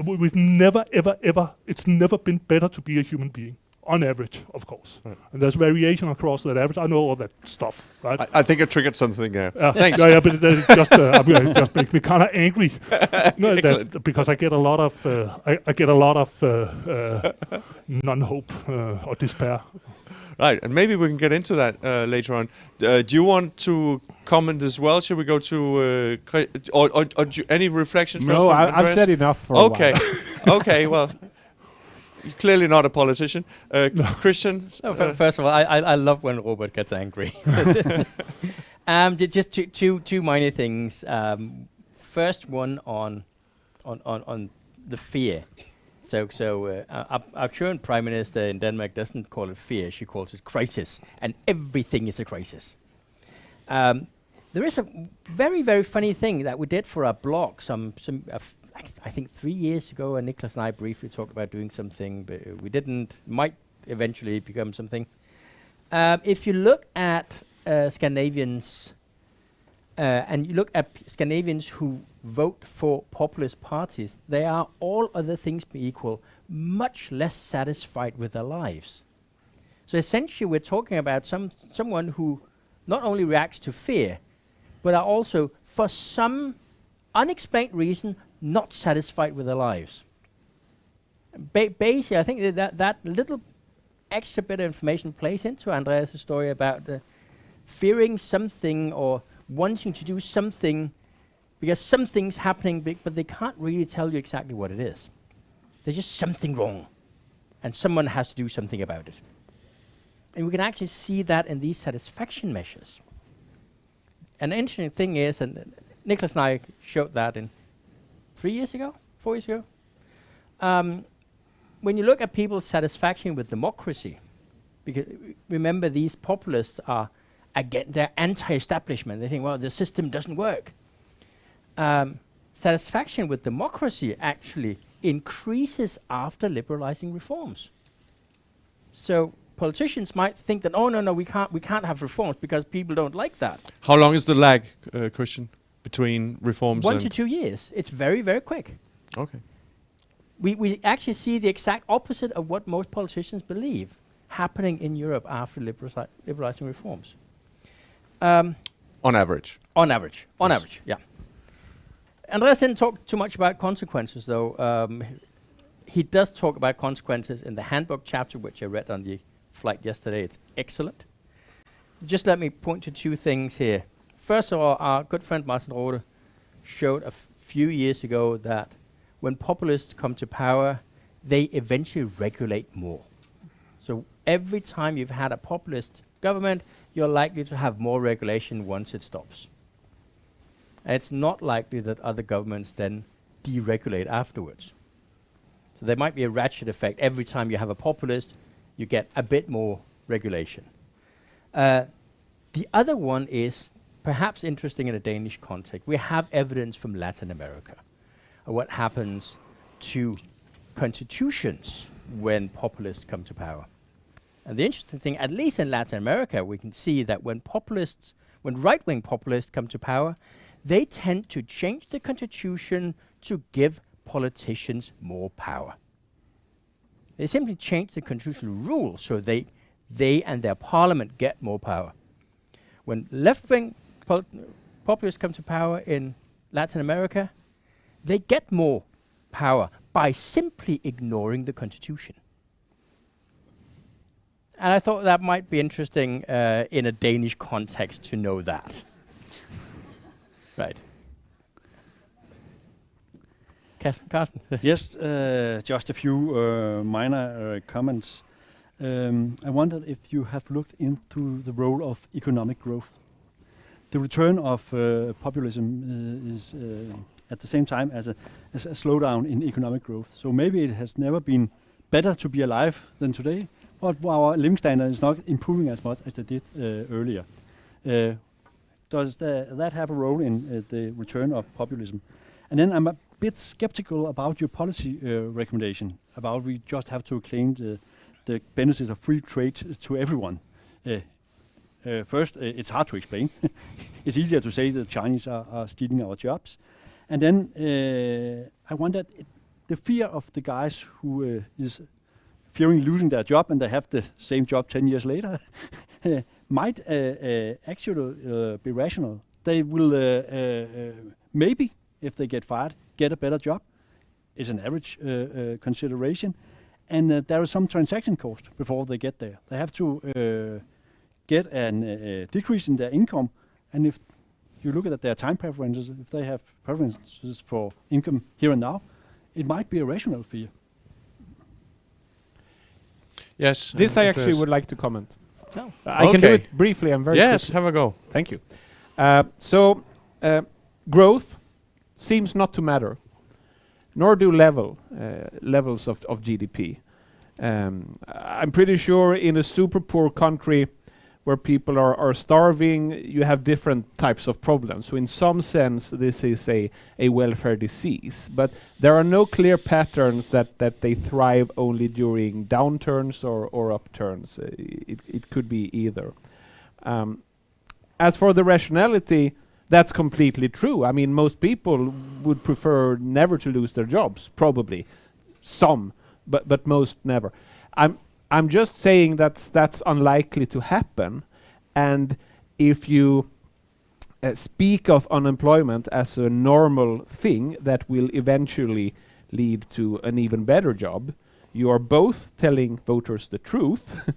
we've never ever it's never been better to be a human being. On average, of course. Right. And there's variation across that average. I know all that stuff, right? I think I triggered something there. Thanks. But it just makes me kind of angry. Because I get a lot of non-hope or despair. Right, and maybe we can get into that later on. Do you want to comment as well? Shall we go to or any reflections? No, I've said enough for a while. Okay, well. Clearly not a politician. Christian? First of all, I love when Robert gets angry. Just two minor things. First one on the fear. So our current Prime Minister in Denmark doesn't call it fear, she calls it crisis. And everything is a crisis. There is a very, very funny thing that we did for our blog I think 3 years ago, and Niklas and I briefly talked about doing something, but we didn't. Might eventually become something. If you look at Scandinavians, and you look at Scandinavians who vote for populist parties, they are, all other things being equal, much less satisfied with their lives. So essentially, we're talking about someone who not only reacts to fear, but are also, for some unexplained reason, not satisfied with their lives. Basically, I think that little extra bit of information plays into Andreas' story about fearing something or wanting to do something because something's happening big, but they can't really tell you exactly what it is. There's just something wrong, and someone has to do something about it. And we can actually see that in these satisfaction measures. An interesting thing is, and Niklas and I showed that in 4 years ago. When you look at people's satisfaction with democracy, because remember these populists are, again, they're anti-establishment. They think, well, the system doesn't work. Satisfaction with democracy actually increases after liberalizing reforms. So politicians might think that, oh, no, we can't have reforms because people don't like that. How long is the lag, Christian, between reforms? 1 to 2 years. It's very, very quick. Okay. We actually see the exact opposite of what most politicians believe happening in Europe after liberalizing reforms. On average. On average, yeah. Andreas didn't talk too much about consequences, though. He does talk about consequences in the handbook chapter, which I read on the flight yesterday. It's excellent. Just let me point to two things here. First of all, our good friend Martin Rode showed a few years ago that when populists come to power, they eventually regulate more. So every time you've had a populist government, you're likely to have more regulation once it stops. And it's not likely that other governments then deregulate afterwards. So there might be a ratchet effect. Every time you have a populist, you get a bit more regulation. The other one is perhaps interesting in a Danish context. We have evidence from Latin America of what happens to constitutions when populists come to power. And the interesting thing, at least in Latin America, we can see that when right-wing populists come to power, they tend to change the constitution to give politicians more power. They simply change the constitutional rules so they and their parliament get more power. When left-wing populists come to power in Latin America, they get more power by simply ignoring the constitution. And I thought that might be interesting in a Danish context to know that. Right. Carsten? Yes, just a few minor comments. I wondered if you have looked into the role of economic growth. The return of populism is at the same time as a slowdown in economic growth. So maybe it has never been better to be alive than today, but our living standard is not improving as much as they did earlier. Does that have a role in the return of populism? And then I'm a bit skeptical about your policy recommendation about we just have to claim the benefits of free trade to everyone. First, it's hard to explain. It's easier to say the Chinese are stealing our jobs. And then I wonder, the fear of the guys who is fearing losing their job and they have the same job 10 years later might actually be rational. They will maybe, if they get fired, get a better job. It's an average consideration. And there is some transaction cost before they get there. They have to get a decrease in their income. And if you look at their time preferences, if they have preferences for income here and now, it might be a rational fear. Yes. This I actually would like to comment. No. I can do it briefly. I'm very Yes, quickly. have a go. Thank you. So growth seems not to matter, nor do levels of GDP. I'm pretty sure in a super poor country where people are starving, you have different types of problems. So in some sense, this is a welfare disease. But there are no clear patterns that they thrive only during downturns or upturns. It could be either. As for the rationality, that's completely true. I mean, most people would prefer never to lose their jobs, probably. Some, but most never. I'm just saying that's unlikely to happen. And if you speak of unemployment as a normal thing that will eventually lead to an even better job, you are both telling voters the truth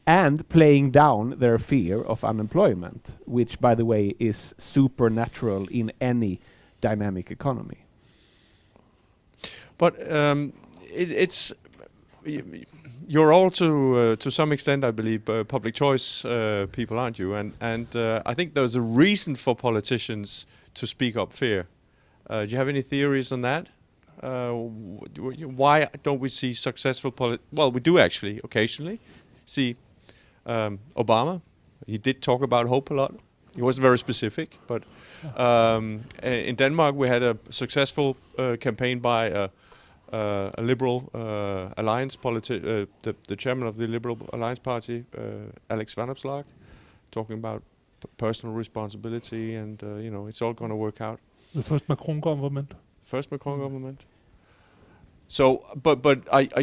and playing down their fear of unemployment, which, by the way, is supernatural in any dynamic economy. But it's you're all to some extent, I believe, public choice people, aren't you? And I think there's a reason for politicians to speak up fear. Do you have any theories on that? Why don't we see successful well, we do actually occasionally see Obama. He did talk about hope a lot. He wasn't very specific, but in Denmark we had a successful campaign by a liberal alliance the chairman of the Liberal Alliance Party, Alex Vanopslagh, talking about personal responsibility and it's all going to work out. The first Macron government. So, but are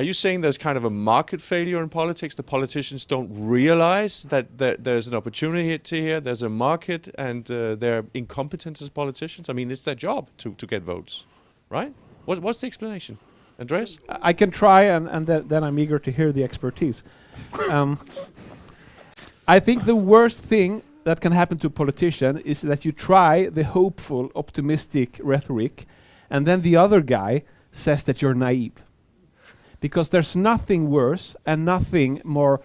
you saying there's kind of a market failure in politics? The politicians don't realize that there's an opportunity here. There's a market, and they're incompetent as politicians. I mean, it's their job to get votes, right? What's the explanation, Andreas? I can try, and then I'm eager to hear the expertise. I think the worst thing that can happen to a politician is that you try the hopeful, optimistic rhetoric, and then the other guy says that you're naive. Because there's nothing worse and nothing more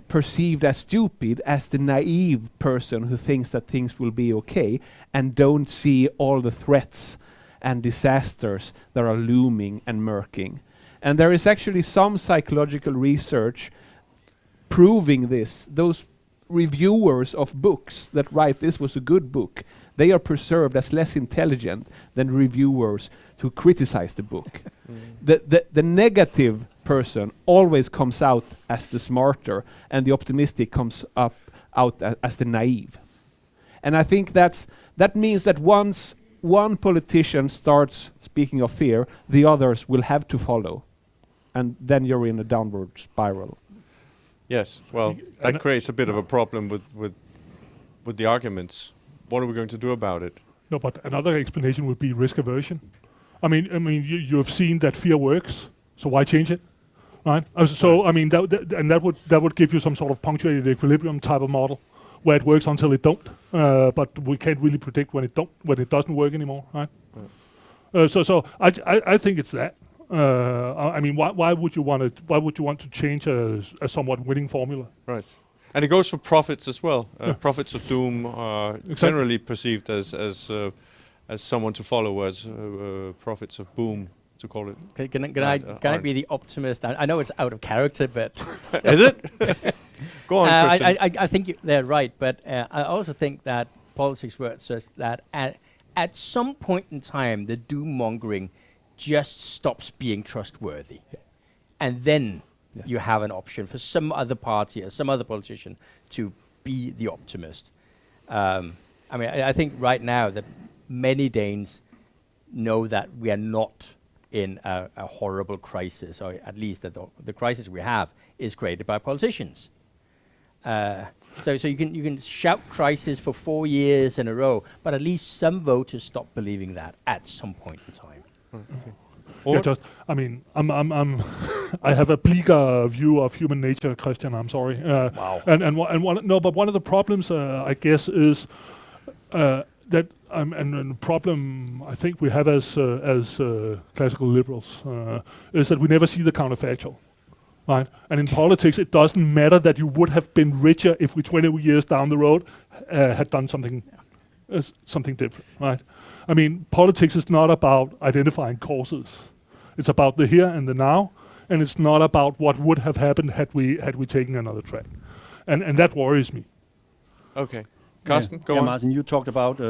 perceived as stupid as the naive person who thinks that things will be okay and don't see all the threats and disasters that are looming and murking. And there is actually some psychological research proving this. Those reviewers of books that write this was a good book, they are perceived as less intelligent than reviewers who criticize the book. The negative person always comes out as the smarter, and the optimistic comes out as the naive. And I think that means that once one politician starts speaking of fear, the others will have to follow, and then you're in a downward spiral. Yes, well, that creates a bit of a problem with the arguments. What are we going to do about it? No, but another explanation would be risk aversion. I mean, you have seen that fear works, so why change it, right? So I mean, that would give you some sort of punctuated equilibrium type of model, where it works until it don't, but we can't really predict when it doesn't work anymore, right? So I think it's that. I mean, why would you want to change a somewhat winning formula? Right. And it goes for prophets as well. Prophets of doom are generally perceived as someone to follow, as prophets of boom, to call it. Can I be the optimist? I know it's out of character, but is it? Go on, Christian. I think they're right, but I also think that politics works such that at some point in time, the doom mongering just stops being trustworthy, and then you have an option for some other party or some other politician to be the optimist. I mean, I think right now that many Danes know that we are not in a horrible crisis, or at least that the crisis we have is created by politicians. So you can shout crisis for 4 years in a row, but at least some voters stop believing that at some point in time. Okay. I mean, I have a bleaker view of human nature, Christian. I'm sorry. Wow. But one of the problems, I guess, is that and the problem I think we have as classical liberals is that we never see the counterfactual, right? And in politics, it doesn't matter that you would have been richer if we 20 years down the road had done something different, right? I mean, politics is not about identifying causes. It's about the here and the now, and it's not about what would have happened had we taken another track, and that worries me. Okay, Carsten, go on. Martin, you talked about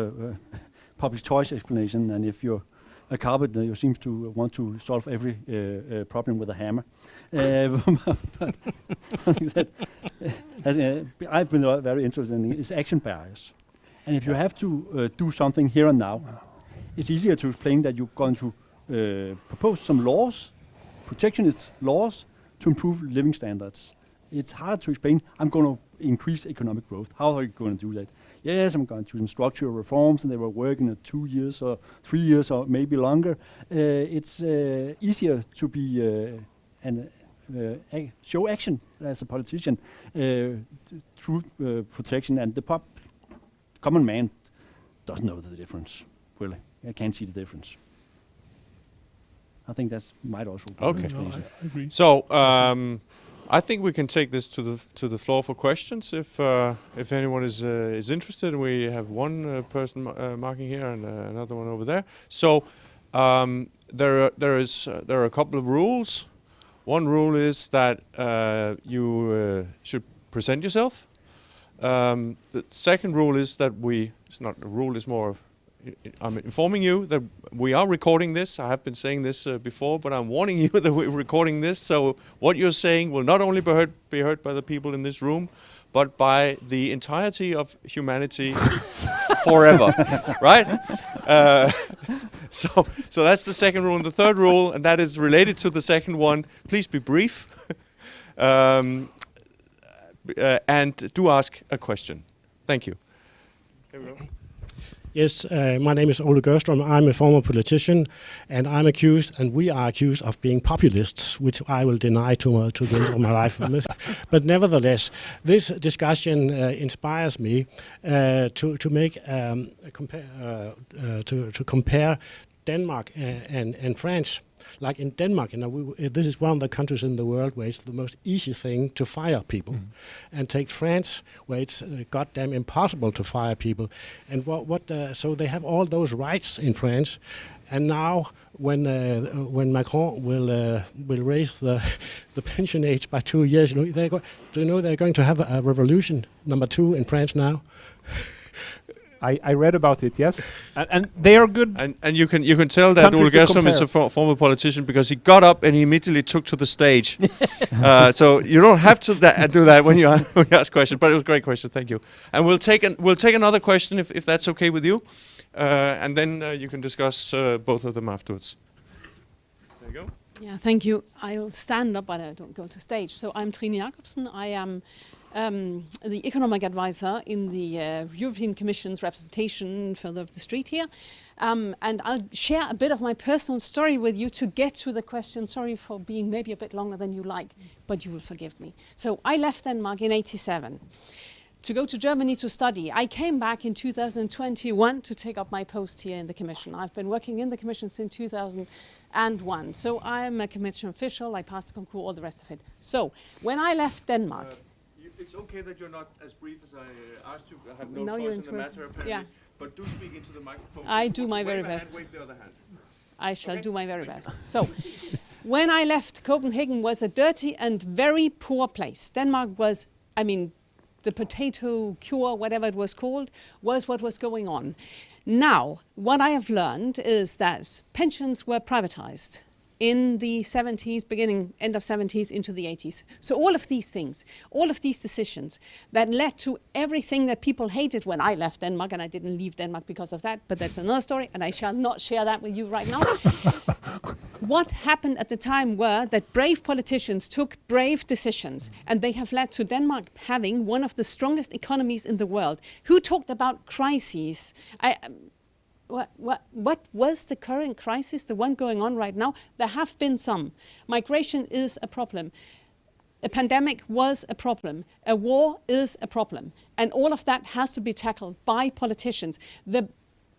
public choice explanation, and if you're a carpenter, you seem to want to solve every problem with a hammer. I've been very interested in is action bias. And if you have to do something here and now, it's easier to explain that you're going to propose some laws, protectionist laws, to improve living standards. It's hard to explain, I'm going to increase economic growth. How are you going to do that? Yes, I'm going to do some structural reforms, and they will work in 2 years or 3 years or maybe longer. It's easier to be show action as a politician through protection, and the common man doesn't know the difference, really. I can't see the difference. I think that might also be okay. No, I agree. So I think we can take this to the floor for questions if anyone is interested. We have one person marking here and another one over there. So there are a couple of rules. One rule is that you should present yourself. The second rule is that it's not a rule, it's more of, I'm informing you that we are recording this. I have been saying this before, but I'm warning you that we're recording this. So what you're saying will not only be heard by the people in this room, but by the entirety of humanity forever, right? So that's the second rule. And the third rule, and that is related to the second one, please be brief. And do ask a question. Thank you. Here we go. Yes, my name is Ole Gerstrom. I'm a former politician, and we are accused of being populists, which I will deny to the end of my life. But nevertheless, this discussion inspires me to make to compare Denmark and France. Like in Denmark, this is one of the countries in the world where it's the most easy thing to fire people. And take France, where it's goddamn impossible to fire people. And so they have all those rights in France. And now, when Macron will raise the pension age by 2 years, do you know they're going to have a revolution number 2 in France now? I read about it, yes, and they are good. And you can tell that Ole Gerstrøm is a former politician because he got up and he immediately took to the stage. So you don't have to do that when you ask questions. But it was a great question, thank you. And we'll take another question if that's okay with you, and then you can discuss both of them afterwards. There you go. Yeah, thank you. I'll stand up, but I don't go to stage. So I'm Trine Jacobsen. I am the economic advisor in the European Commission's representation further up the street here. And I'll share a bit of my personal story with you to get to the question. Sorry for being maybe a bit longer than you like, but you will forgive me. So I left Denmark in '87 to go to Germany to study. I came back in 2021 to take up my post here in the Commission. I've been working in the Commission since 2001. So I'm a Commission official, I passed the concours, all the rest of it. So when I left Denmark... It's okay that you're not as brief as I asked you. I have no now choice in the matter, apparently. Yeah. But do speak into the microphone. I do my very best. Wave the other hand. I shall do my very best. So, when I left, Copenhagen was a dirty and very poor place. Denmark was, the potato cure, whatever it was called, was what was going on. Now, what I have learned is that pensions were privatized in the 70s, end of 70s into the 80s. So all of these things, all of these decisions that led to everything that people hated when I left Denmark, and I didn't leave Denmark because of that, but that's another story, and I shall not share that with you right now. What happened at the time were that brave politicians took brave decisions, and they have led to Denmark having one of the strongest economies in the world. Who talked about crises? What was the current crisis, the one going on right now? There have been some. Migration is a problem. A pandemic was a problem. A war is a problem. And all of that has to be tackled by politicians. The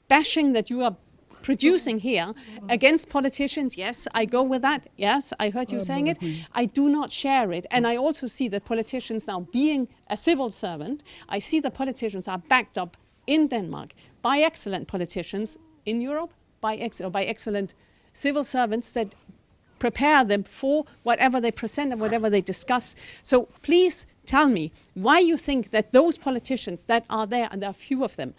bashing that you are producing here against politicians, yes, I go with that. Yes, I heard you saying it. I do not share it. And I also see that politicians now, being a civil servant, I see that politicians are backed up in Denmark by excellent politicians in Europe, by excellent civil servants that prepare them for whatever they present and whatever they discuss. So please tell me why you think that those politicians that are there, and there are few of them,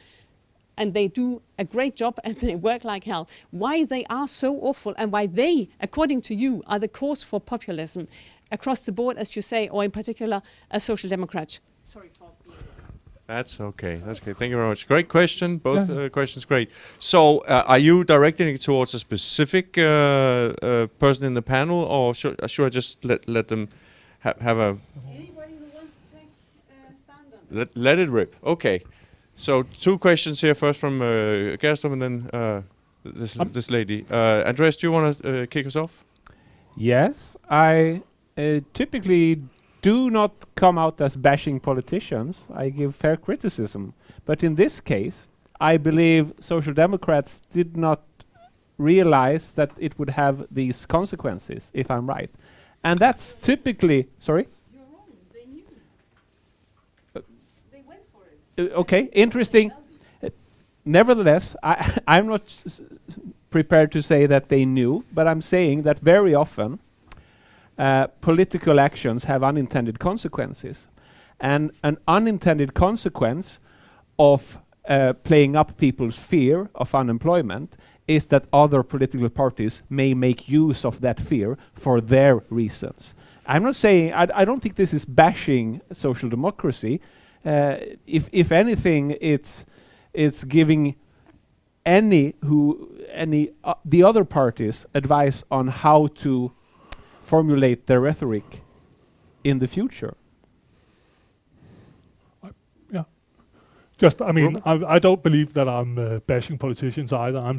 and they do a great job and they work like hell, why they are so awful and why they, according to you, are the cause for populism across the board, as you say, or in particular, a social democrat. Sorry for being... That's okay. That's okay. Thank you very much. Great question. Both questions great. So, are you directing it towards a specific person in the panel, or should I just let them have a... Anybody who wants to take stand on Let it rip. Okay. So, 2 questions here. First from Gerstrøm, and then this lady. Andreas, do you want to kick us off? Yes, I typically do not come out as bashing politicians. I give fair criticism. But in this case, I believe Social Democrats did not realize that it would have these consequences, if I'm right. And that's typically... Sorry? You're wrong. They knew. They went for it. Okay, interesting. Nevertheless, I'm not prepared to say that they knew, but I'm saying that very often political actions have unintended consequences. And an unintended consequence of playing up people's fear of unemployment is that other political parties may make use of that fear for their reasons. I'm not saying, I don't think this is bashing social democracy. If anything, it's giving the other parties advice on how to formulate their rhetoric in the future. I don't believe that I'm bashing politicians either. I'm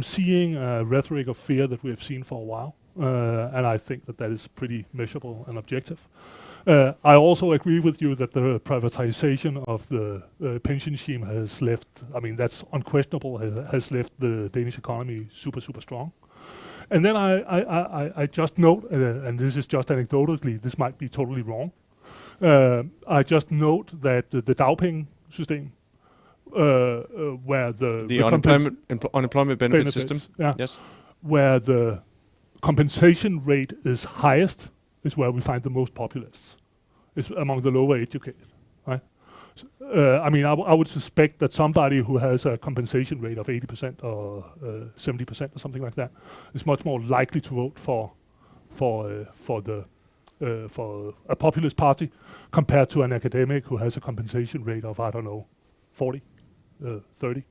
seeing a rhetoric of fear that we have seen for a while, and I think that is pretty measurable and objective. I also agree with you that the privatization of the pension scheme has left, I mean, that's unquestionable, has left the Danish economy super, super strong. And then I just note, and this is just anecdotally, this might be totally wrong, I just note that the dagpenge system, where the unemployment benefit system, yes, where the compensation rate is highest, is where we find the most populists. It's among the lower educated, right? I mean, I would suspect that somebody who has a compensation rate of 80% or 70% or something like that is much more likely to vote for a populist party compared to an academic who has a compensation rate of, I don't know, 40, 30.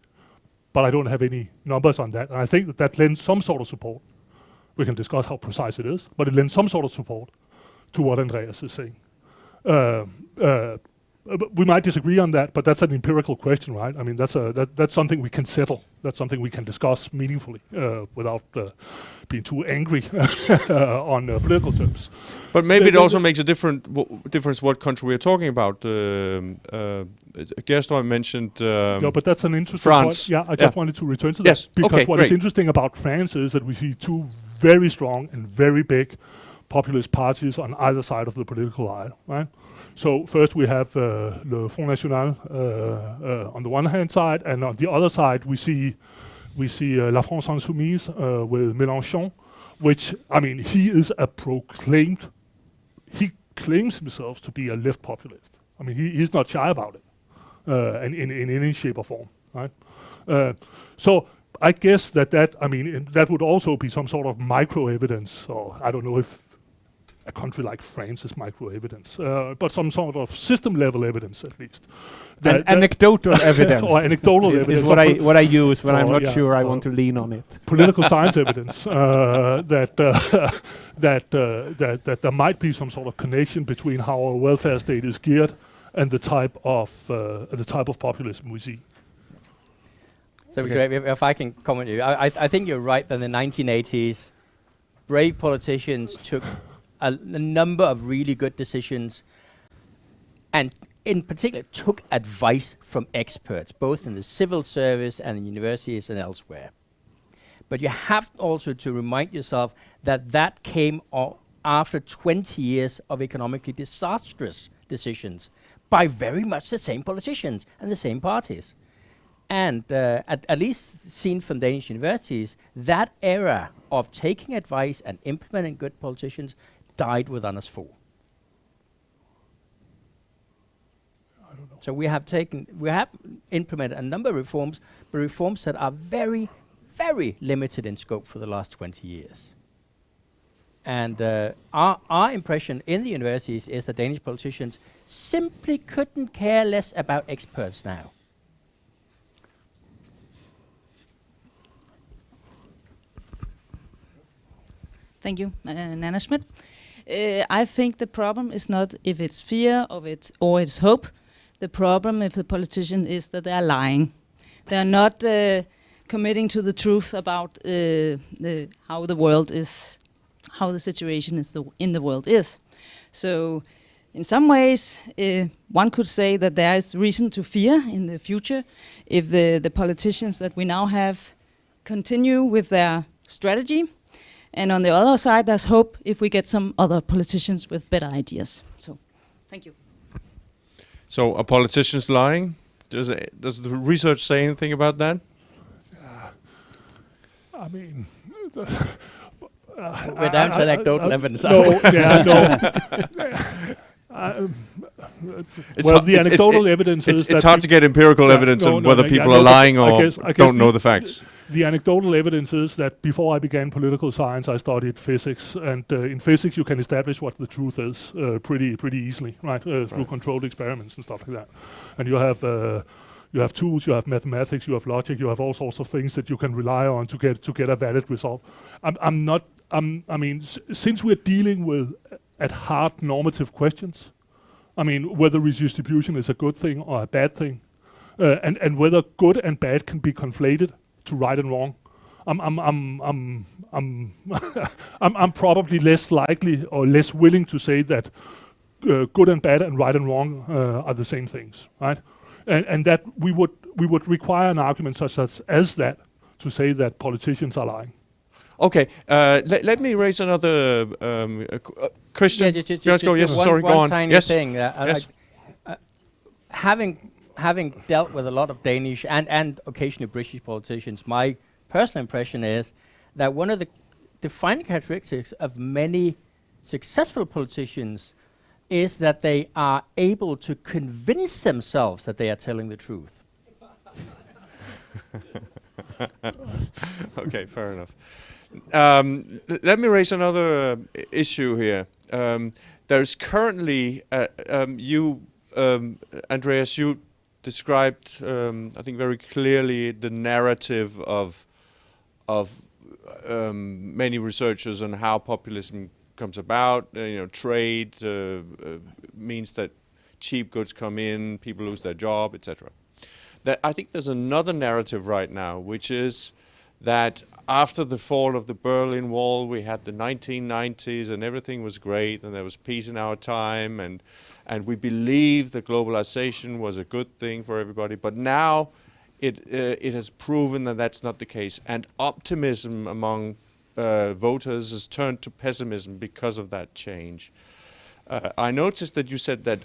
But I don't have any numbers on that. And I think that lends some sort of support. We can discuss how precise it is, but it lends some sort of support to what Andreas is saying. We might disagree on that, but that's an empirical question, right? I mean, that's something we can settle. That's something we can discuss meaningfully without being too angry on political terms. But maybe it also makes a difference what country we're talking about. Gerstrøm mentioned no, but that's an interesting France. point. Yeah, I just wanted to return to that. Yes. Because what is interesting about France is that we see two very strong and very big populist parties on either side of the political aisle, right? So first we have le Front National on the one hand side, and on the other side we see La France Insoumise with Mélenchon, which, I mean, he claims himself to be a left populist. I mean, he's not shy about it, in any shape or form, right? So I guess that would also be some sort of micro evidence, or I don't know if a country like France is micro-evidence, but some sort of system-level evidence at least. Anecdotal evidence. Or anecdotal evidence. Is what I use when I'm not sure I want to lean on it. Political science evidence that there might be some sort of connection between how our welfare state is geared and the type of populism we see. So if I can comment, I think you're right that in the 1980s, brave politicians took a number of really good decisions, and in particular took advice from experts, both in the civil service and in universities and elsewhere. But you have also to remind yourself that came after 20 years of economically disastrous decisions by very much the same politicians and the same parties. And at least seen from Danish universities, that era of taking advice and implementing good politicians died with Anders Fogh. So we have implemented a number of reforms, but reforms that are very, very limited in scope for the last 20 years. And our impression in the universities is that Danish politicians simply couldn't care less about experts now. Thank you, Nana Schmidt. I think the problem is not if it's fear or it's hope. The problem with the politician is that they are lying. They are not committing to the truth about how the world is, how the situation in the world is. So, in some ways, one could say that there is reason to fear in the future if the politicians that we now have continue with their strategy. And on the other side, there's hope if we get some other politicians with better ideas. So, thank you. So, are politicians lying? Does the research say anything about that? I mean, we're down to anecdotal evidence. No. The anecdotal evidence is it's hard to get empirical evidence on whether people are lying or don't know the facts. The anecdotal evidence is that before I began political science, I studied physics, and in physics you can establish what the truth is pretty easily, right? Through controlled experiments and stuff like that. And you have tools, you have mathematics, you have logic, you have all sorts of things that you can rely on to get a valid result. Since we're dealing with at heart normative questions, I mean, whether redistribution is a good thing or a bad thing, and whether good and bad can be conflated to right and wrong, I'm probably less likely or less willing to say that good and bad and right and wrong are the same things, right? And that we would require an argument such as that to say that politicians are lying. Okay, let me raise another Christian. Just go. Yes, one, sorry, one go on. tiny Yes. thing. Yes. Having dealt with a lot of Danish and occasionally British politicians, my personal impression is that one of the defining characteristics of many successful politicians is that they are able to convince themselves that they are telling the truth. Okay, fair enough. Let me raise another issue here. There's currently, Andreas, you described, I think very clearly, the narrative of many researchers on how populism comes about. Trade means that cheap goods come in, people lose their job, etc. I think there's another narrative right now, which is that after the fall of the Berlin Wall, we had the 1990s and everything was great and there was peace in our time and we believed that globalization was a good thing for everybody. But now it has proven that that's not the case. And optimism among voters has turned to pessimism because of that change. I noticed that you said that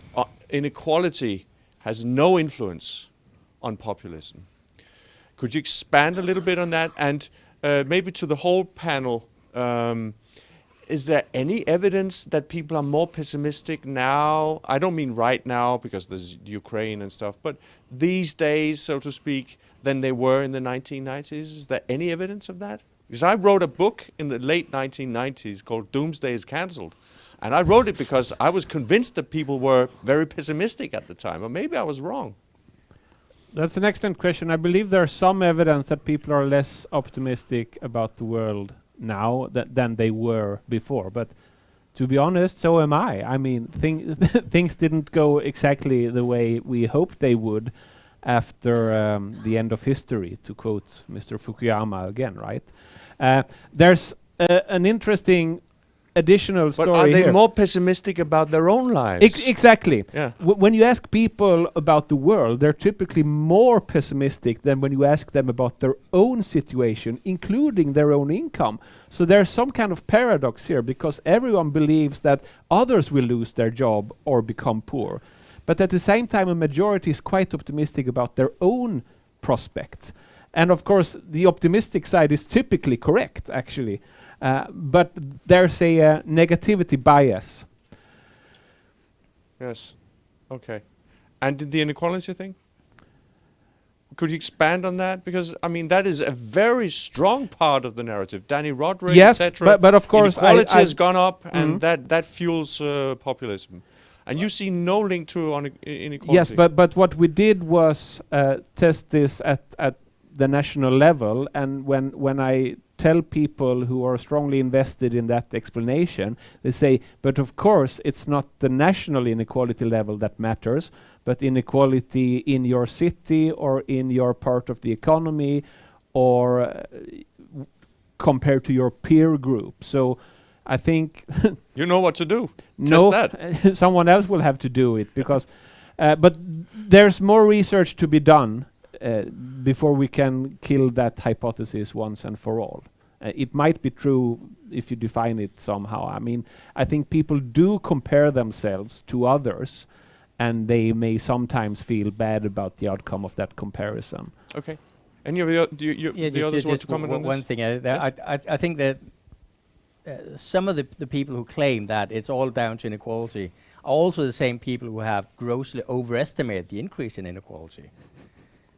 inequality has no influence on populism. Could you expand a little bit on that? And maybe to the whole panel, is there any evidence that people are more pessimistic now? I don't mean right now because there's Ukraine and stuff, but these days, so to speak, than they were in the 1990s? Is there any evidence of that? Because I wrote a book in the late 1990s called Doomsday is Cancelled. And I wrote it because I was convinced that people were very pessimistic at the time, or maybe I was wrong. That's an excellent question. I believe there's some evidence that people are less optimistic about the world now than they were before. But to be honest, so am I. I mean, things didn't go exactly the way we hoped they would after the end of history, to quote Mr. Fukuyama again, right? There's an interesting additional story. But are they here. more pessimistic about their own lives? Exactly. Yeah. When you ask people about the world, they're typically more pessimistic than when you ask them about their own situation, including their own income. So there's some kind of paradox here, because everyone believes that others will lose their job or become poor. But at the same time, a majority is quite optimistic about their own prospects. And of course, the optimistic side is typically correct, actually. But there's a negativity bias. Yes. Okay. And the inequality thing? Could you expand on that? Because, I mean, that is a very strong part of the narrative. Danny Roderick, yes, etc. but of course, inequality has gone up, and that fuels populism. And you see no link to inequality. Yes, but what we did was test this at the national level, and when I tell people who are strongly invested in that explanation, they say, but of course it's not the national inequality level that matters, but inequality in your city or in your part of the economy or compared to your peer group. So I think you know what to do. No, just that. Someone else will have to do it, because but there's more research to be done before we can kill that hypothesis once and for all. It might be true if you define it somehow. I mean, I think people do compare themselves to others, and they may sometimes feel bad about the outcome of that comparison. Okay. Any of the others want to comment on this? One thing, I think that some of the people who claim that it's all down to inequality are also the same people who have grossly overestimated the increase in inequality.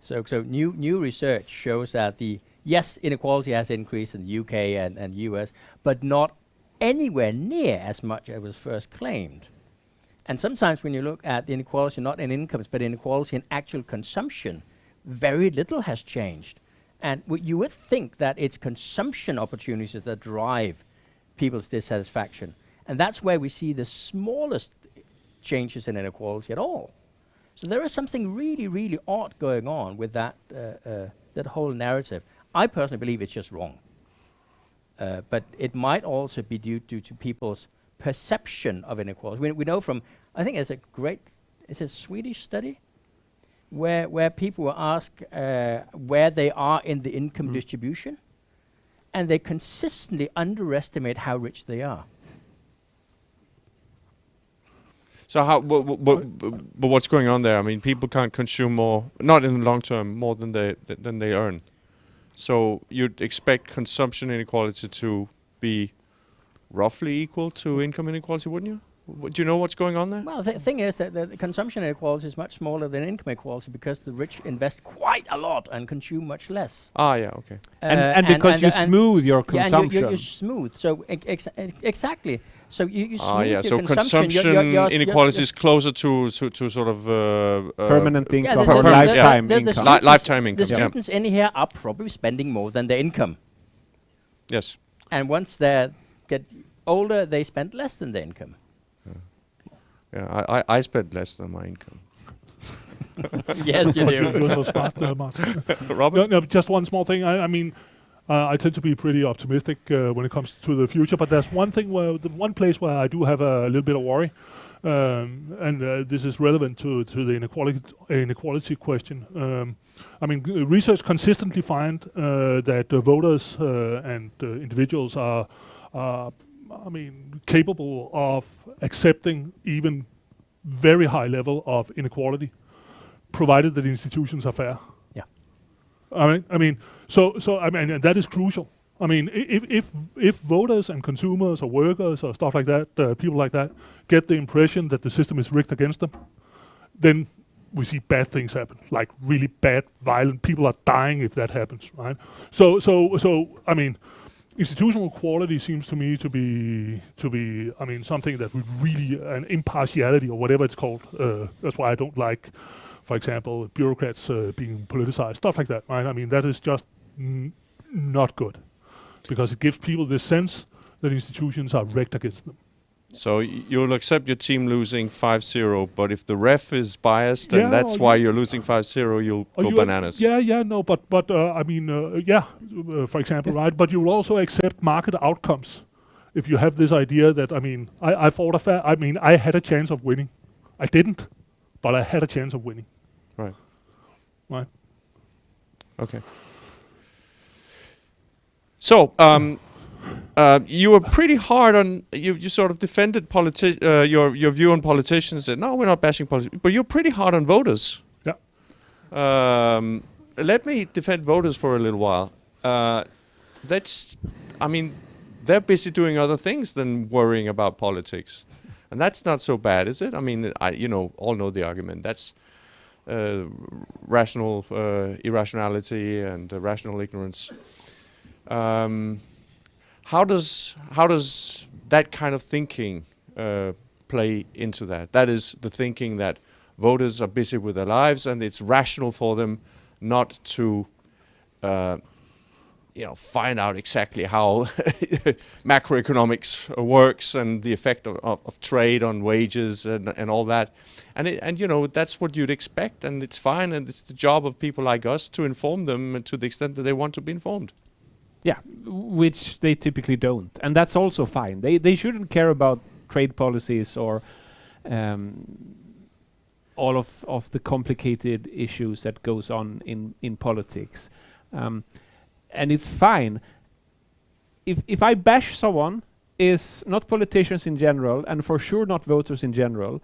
So new research shows that yes, inequality has increased in the UK and US, but not anywhere near as much as was first claimed. And sometimes when you look at the inequality, not in incomes, but inequality in actual consumption, very little has changed. And you would think that it's consumption opportunities that drive people's dissatisfaction. And that's where we see the smallest changes in inequality at all. So there is something really, really odd going on with that whole narrative. I personally believe it's just wrong. But it might also be due to people's perception of inequality. We know from, I think it's a Swedish study where people were asked where they are in the income distribution, and they consistently underestimate how rich they are. So how? But what's going on there? I mean, people can't consume more, not in the long term, more than they earn. So you'd expect consumption inequality to be roughly equal to income inequality, wouldn't you? Do you know what's going on there? Well, the thing is that the consumption inequality is much smaller than income equality because the rich invest quite a lot and consume much less. Ah, yeah, okay. And because you smooth your consumption. Yeah, and you smooth. So exactly. So you smooth Ah, yeah. your So consumption inequality is closer to sort of permanent income, the lifetime income. Lifetime income. The students in here are probably spending more than their income. Yes. And once they get older, they spend less than their income. Yeah, I spend less than my income. Yes, you But do. you're so smart, Martin. Robert? No, just one small thing. I mean, I tend to be pretty optimistic when it comes to the future, but there's one thing one place where I do have a little bit of worry, and this is relevant to the inequality question. I mean, research consistently find that voters and individuals are capable of accepting even very high level of inequality, provided that the institutions are fair. Yeah. I mean, and that is crucial. I mean, if voters and consumers or workers or stuff like that, people like that, get the impression that the system is rigged against them, then we see bad things happen, like really bad, violent. People are dying if that happens, right? So I mean, institutional quality seems to me to be something that would really, an impartiality or whatever it's called. That's why I don't like, for example, bureaucrats being politicized, stuff like that, right? I mean, that is just not good, because it gives people this sense that institutions are rigged against them. So you'll accept your team losing 5-0, but if the ref is biased and that's why you're losing 5-0, you'll go bananas. For example, right? But you will also accept market outcomes if you have this idea that, I fought a fair, I had a chance of winning. I didn't, but I had a chance of winning. Right. Right. Okay. So, you were pretty hard on, you sort of defended your view on politicians, said, no, we're not bashing politicians, but you're pretty hard on voters. Yeah. Let me defend voters for a little while. They're busy doing other things than worrying about politics. And that's not so bad, is it? I mean, all know the argument. That's rational irrationality and rational ignorance. How does that kind of thinking play into that? That is the thinking that voters are busy with their lives and it's rational for them not to find out exactly how macroeconomics works and the effect of trade on wages and all that. And that's what you'd expect, and it's fine, and it's the job of people like us to inform them to the extent that they want to be informed. Yeah, which they typically don't, and that's also fine. They shouldn't care about trade policies or all of the complicated issues that goes on in politics, and it's fine. If I bash someone, is not politicians in general, and for sure not voters in general,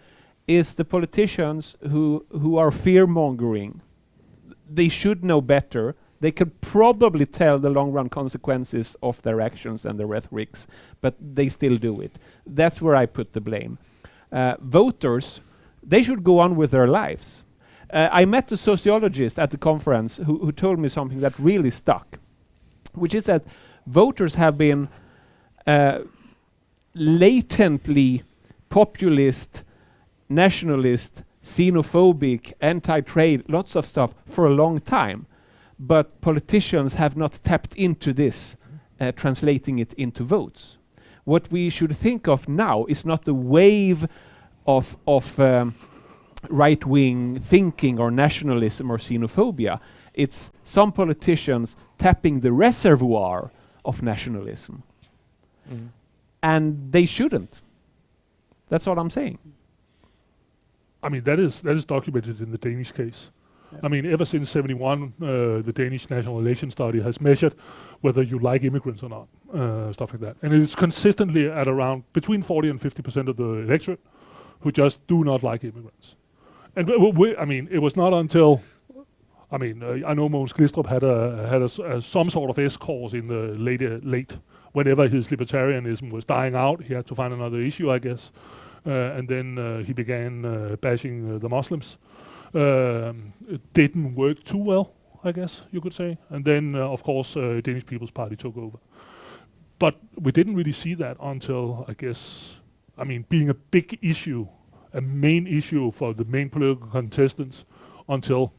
is the politicians who are fear-mongering. They should know better. They could probably tell the long-run consequences of their actions and their rhetorics, but they still do it. That's where I put the blame. Voters, they should go on with their lives. I met a sociologist at the conference who told me something that really stuck, which is that voters have been latently populist, nationalist, xenophobic, anti-trade, lots of stuff for a long time. But politicians have not tapped into this, translating it into votes. What we should think of now is not the wave of right-wing thinking or nationalism or xenophobia. It's some politicians tapping the reservoir of nationalism. Mm-hmm. And they shouldn't. That's what I'm saying. I mean, that is documented in the Danish case. I mean, ever since 71, the Danish National Election Study has measured whether you like immigrants or not, stuff like that. And it is consistently at around between 40 and 50% of the electorate who just do not like immigrants. And I mean, it was not until, I mean, I know Mogens Glistrup had some sort of S-course in the late, whenever his libertarianism was dying out, he had to find another issue, I guess. And then he began bashing the Muslims. It didn't work too well, I guess you could say. And then, of course, Danish People's Party took over. But we didn't really see that until, I guess, I mean, being a big issue, a main issue for the main political contestants until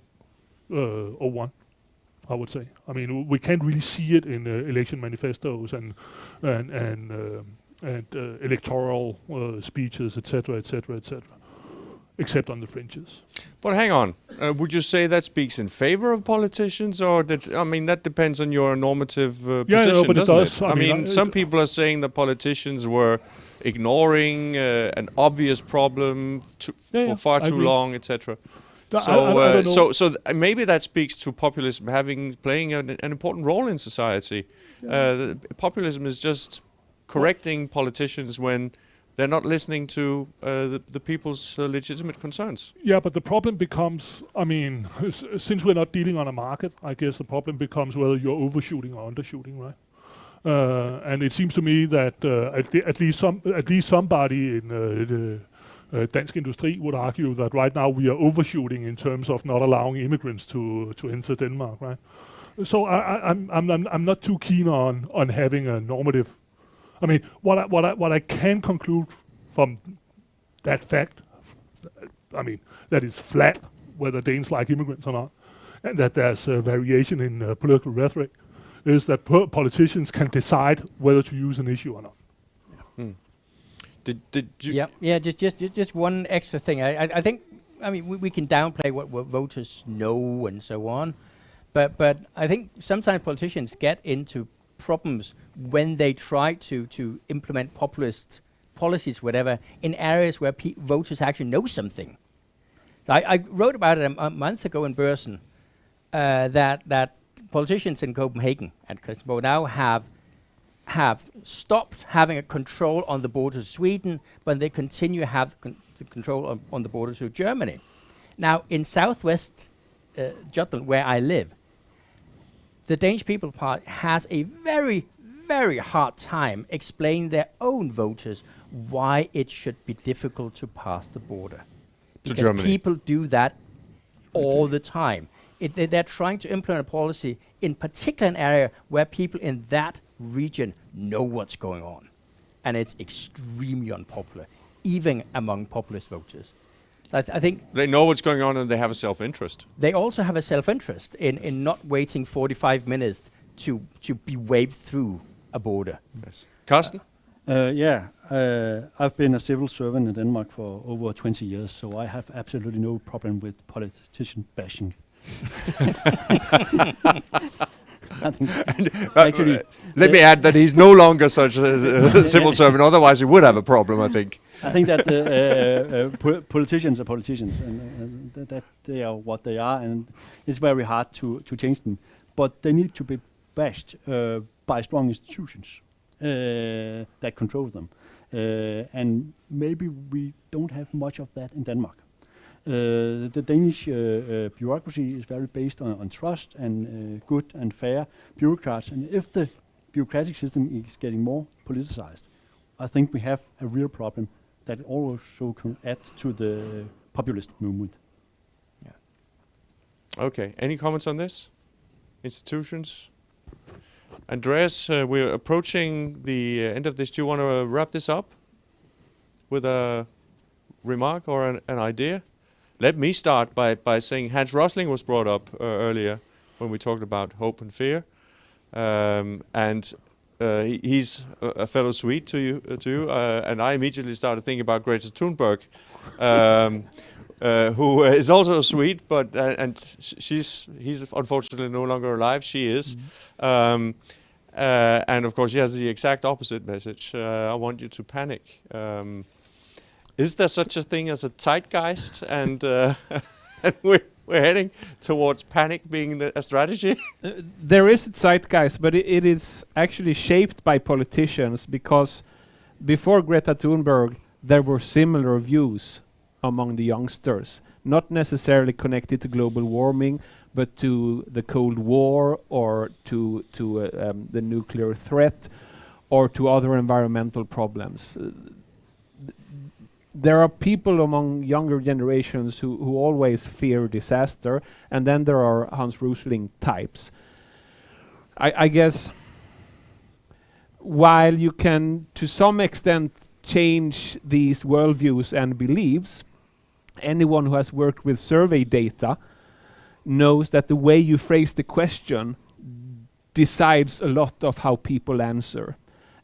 01, I would say. I mean, we can't really see it in election manifestos and electoral speeches, etc., except on the fringes. But hang on, would you say that speaks in favor of politicians, or that? I mean, that depends on your normative position, no, but doesn't it does. it? I mean, some people are saying the politicians were ignoring an obvious problem for far too long, etc. So maybe that speaks to populism playing an important role in society. Populism is just correcting politicians when they're not listening to the people's legitimate concerns. Yeah, but the problem becomes, I mean, since we're not dealing on a market, I guess the problem becomes whether you're overshooting or undershooting, right? And it seems to me that at least somebody in dansk industry would argue that right now we are overshooting in terms of not allowing immigrants to enter Denmark, right? So I'm not too keen on having a normative. I mean, what I can conclude from that fact, I mean, that is flat whether Danes like immigrants or not, and that there's a variation in political rhetoric, is that politicians can decide whether to use an issue or not. Hmm. Did you? Yeah. Just one extra thing. I think. I mean, we can downplay what voters know and so on, but I think sometimes politicians get into problems when they try to implement populist policies, whatever, in areas where voters actually know something. I wrote about it a month ago in Børsen, that politicians in Copenhagen and Christiansborg now have stopped having a control on the border to Sweden, but they continue to have control on the border to Germany. Now, in southwest Jutland, where I live, the Danish People's Party has a very, very hard time explaining their own voters why it should be difficult to pass the border. Because Germany. People do that all the time. They're trying to implement a policy in particular an area where people in that region know what's going on. And it's extremely unpopular, even among populist voters. I think they know what's going on and they have a self-interest. They also have a self-interest in not waiting 45 minutes to be waved through a border. Yes. Carsten? I've been a civil servant in Denmark for over 20 years, so I have absolutely no problem with politician bashing. Actually, let me add that he's no longer such a civil servant. Otherwise, he would have a problem, I think. I think that politicians are politicians, and that they are what they are, and it's very hard to change them. But they need to be bashed by strong institutions that control them. And maybe we don't have much of that in Denmark. The Danish bureaucracy is very based on trust and good and fair bureaucrats. And if the bureaucratic system is getting more politicized, I think we have a real problem that also can add to the populist movement. Yeah. Okay. Any comments on this? Institutions? Andreas, we're approaching the end of this. Do you want to wrap this up with a remark or an idea? Let me start by saying Hans Rosling was brought up earlier when we talked about hope and fear, and he's a fellow Swede to you, and I immediately started thinking about Greta Thunberg, who is also a Swede, but he's unfortunately no longer alive. She is, and of course she has the exact opposite message. I want you to panic. is there such a thing as a zeitgeist? And, and we're heading towards panic being a strategy. There is a zeitgeist, but it is actually shaped by politicians, because before Greta Thunberg, there were similar views among the youngsters, not necessarily connected to global warming, but to the Cold War, or to the nuclear threat, or to other environmental problems. There are people among younger generations who always fear disaster, and then there are Hans Rosling types. I guess while you can to some extent change these worldviews and beliefs, anyone who has worked with survey data knows that the way you phrase the question decides a lot of how people answer.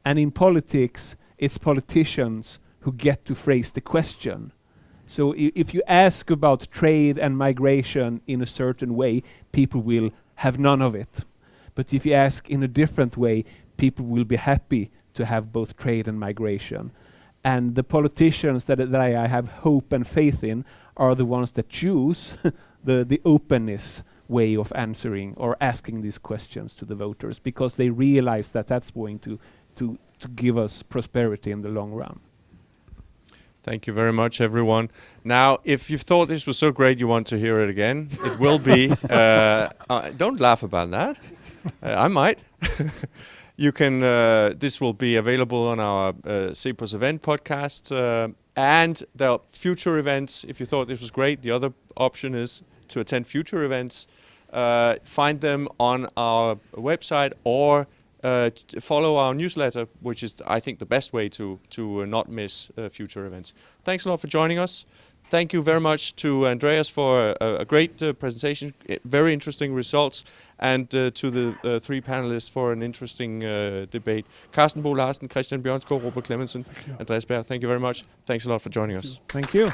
And in politics, it's politicians who get to phrase the question. So if you ask about trade and migration in a certain way, people will have none of it. But if you ask in a different way, people will be happy to have both trade and migration. And the politicians that I have hope and faith in are the ones that choose the openness way of answering or asking these questions to the voters, because they realize that that's going to give us prosperity in the long run. Thank you very much, everyone. Now, if you thought this was so great you want to hear it again, it will be. Don't laugh about that. I might. You can. This will be available on our CEPOS event podcast, and there are future events. If you thought this was great, the other option is to attend future events. Find them on our website, or follow our newsletter, which is, I think, the best way to not miss future events. Thanks a lot for joining us. Thank you very much to Andreas for a great presentation, very interesting results, and to the three panelists for an interesting debate. Carsten Bo Larsen, Christian Bjørnskov, Robert Clemmensen, Andreas Berg, thank you very much. Thanks a lot for joining us. Thank you.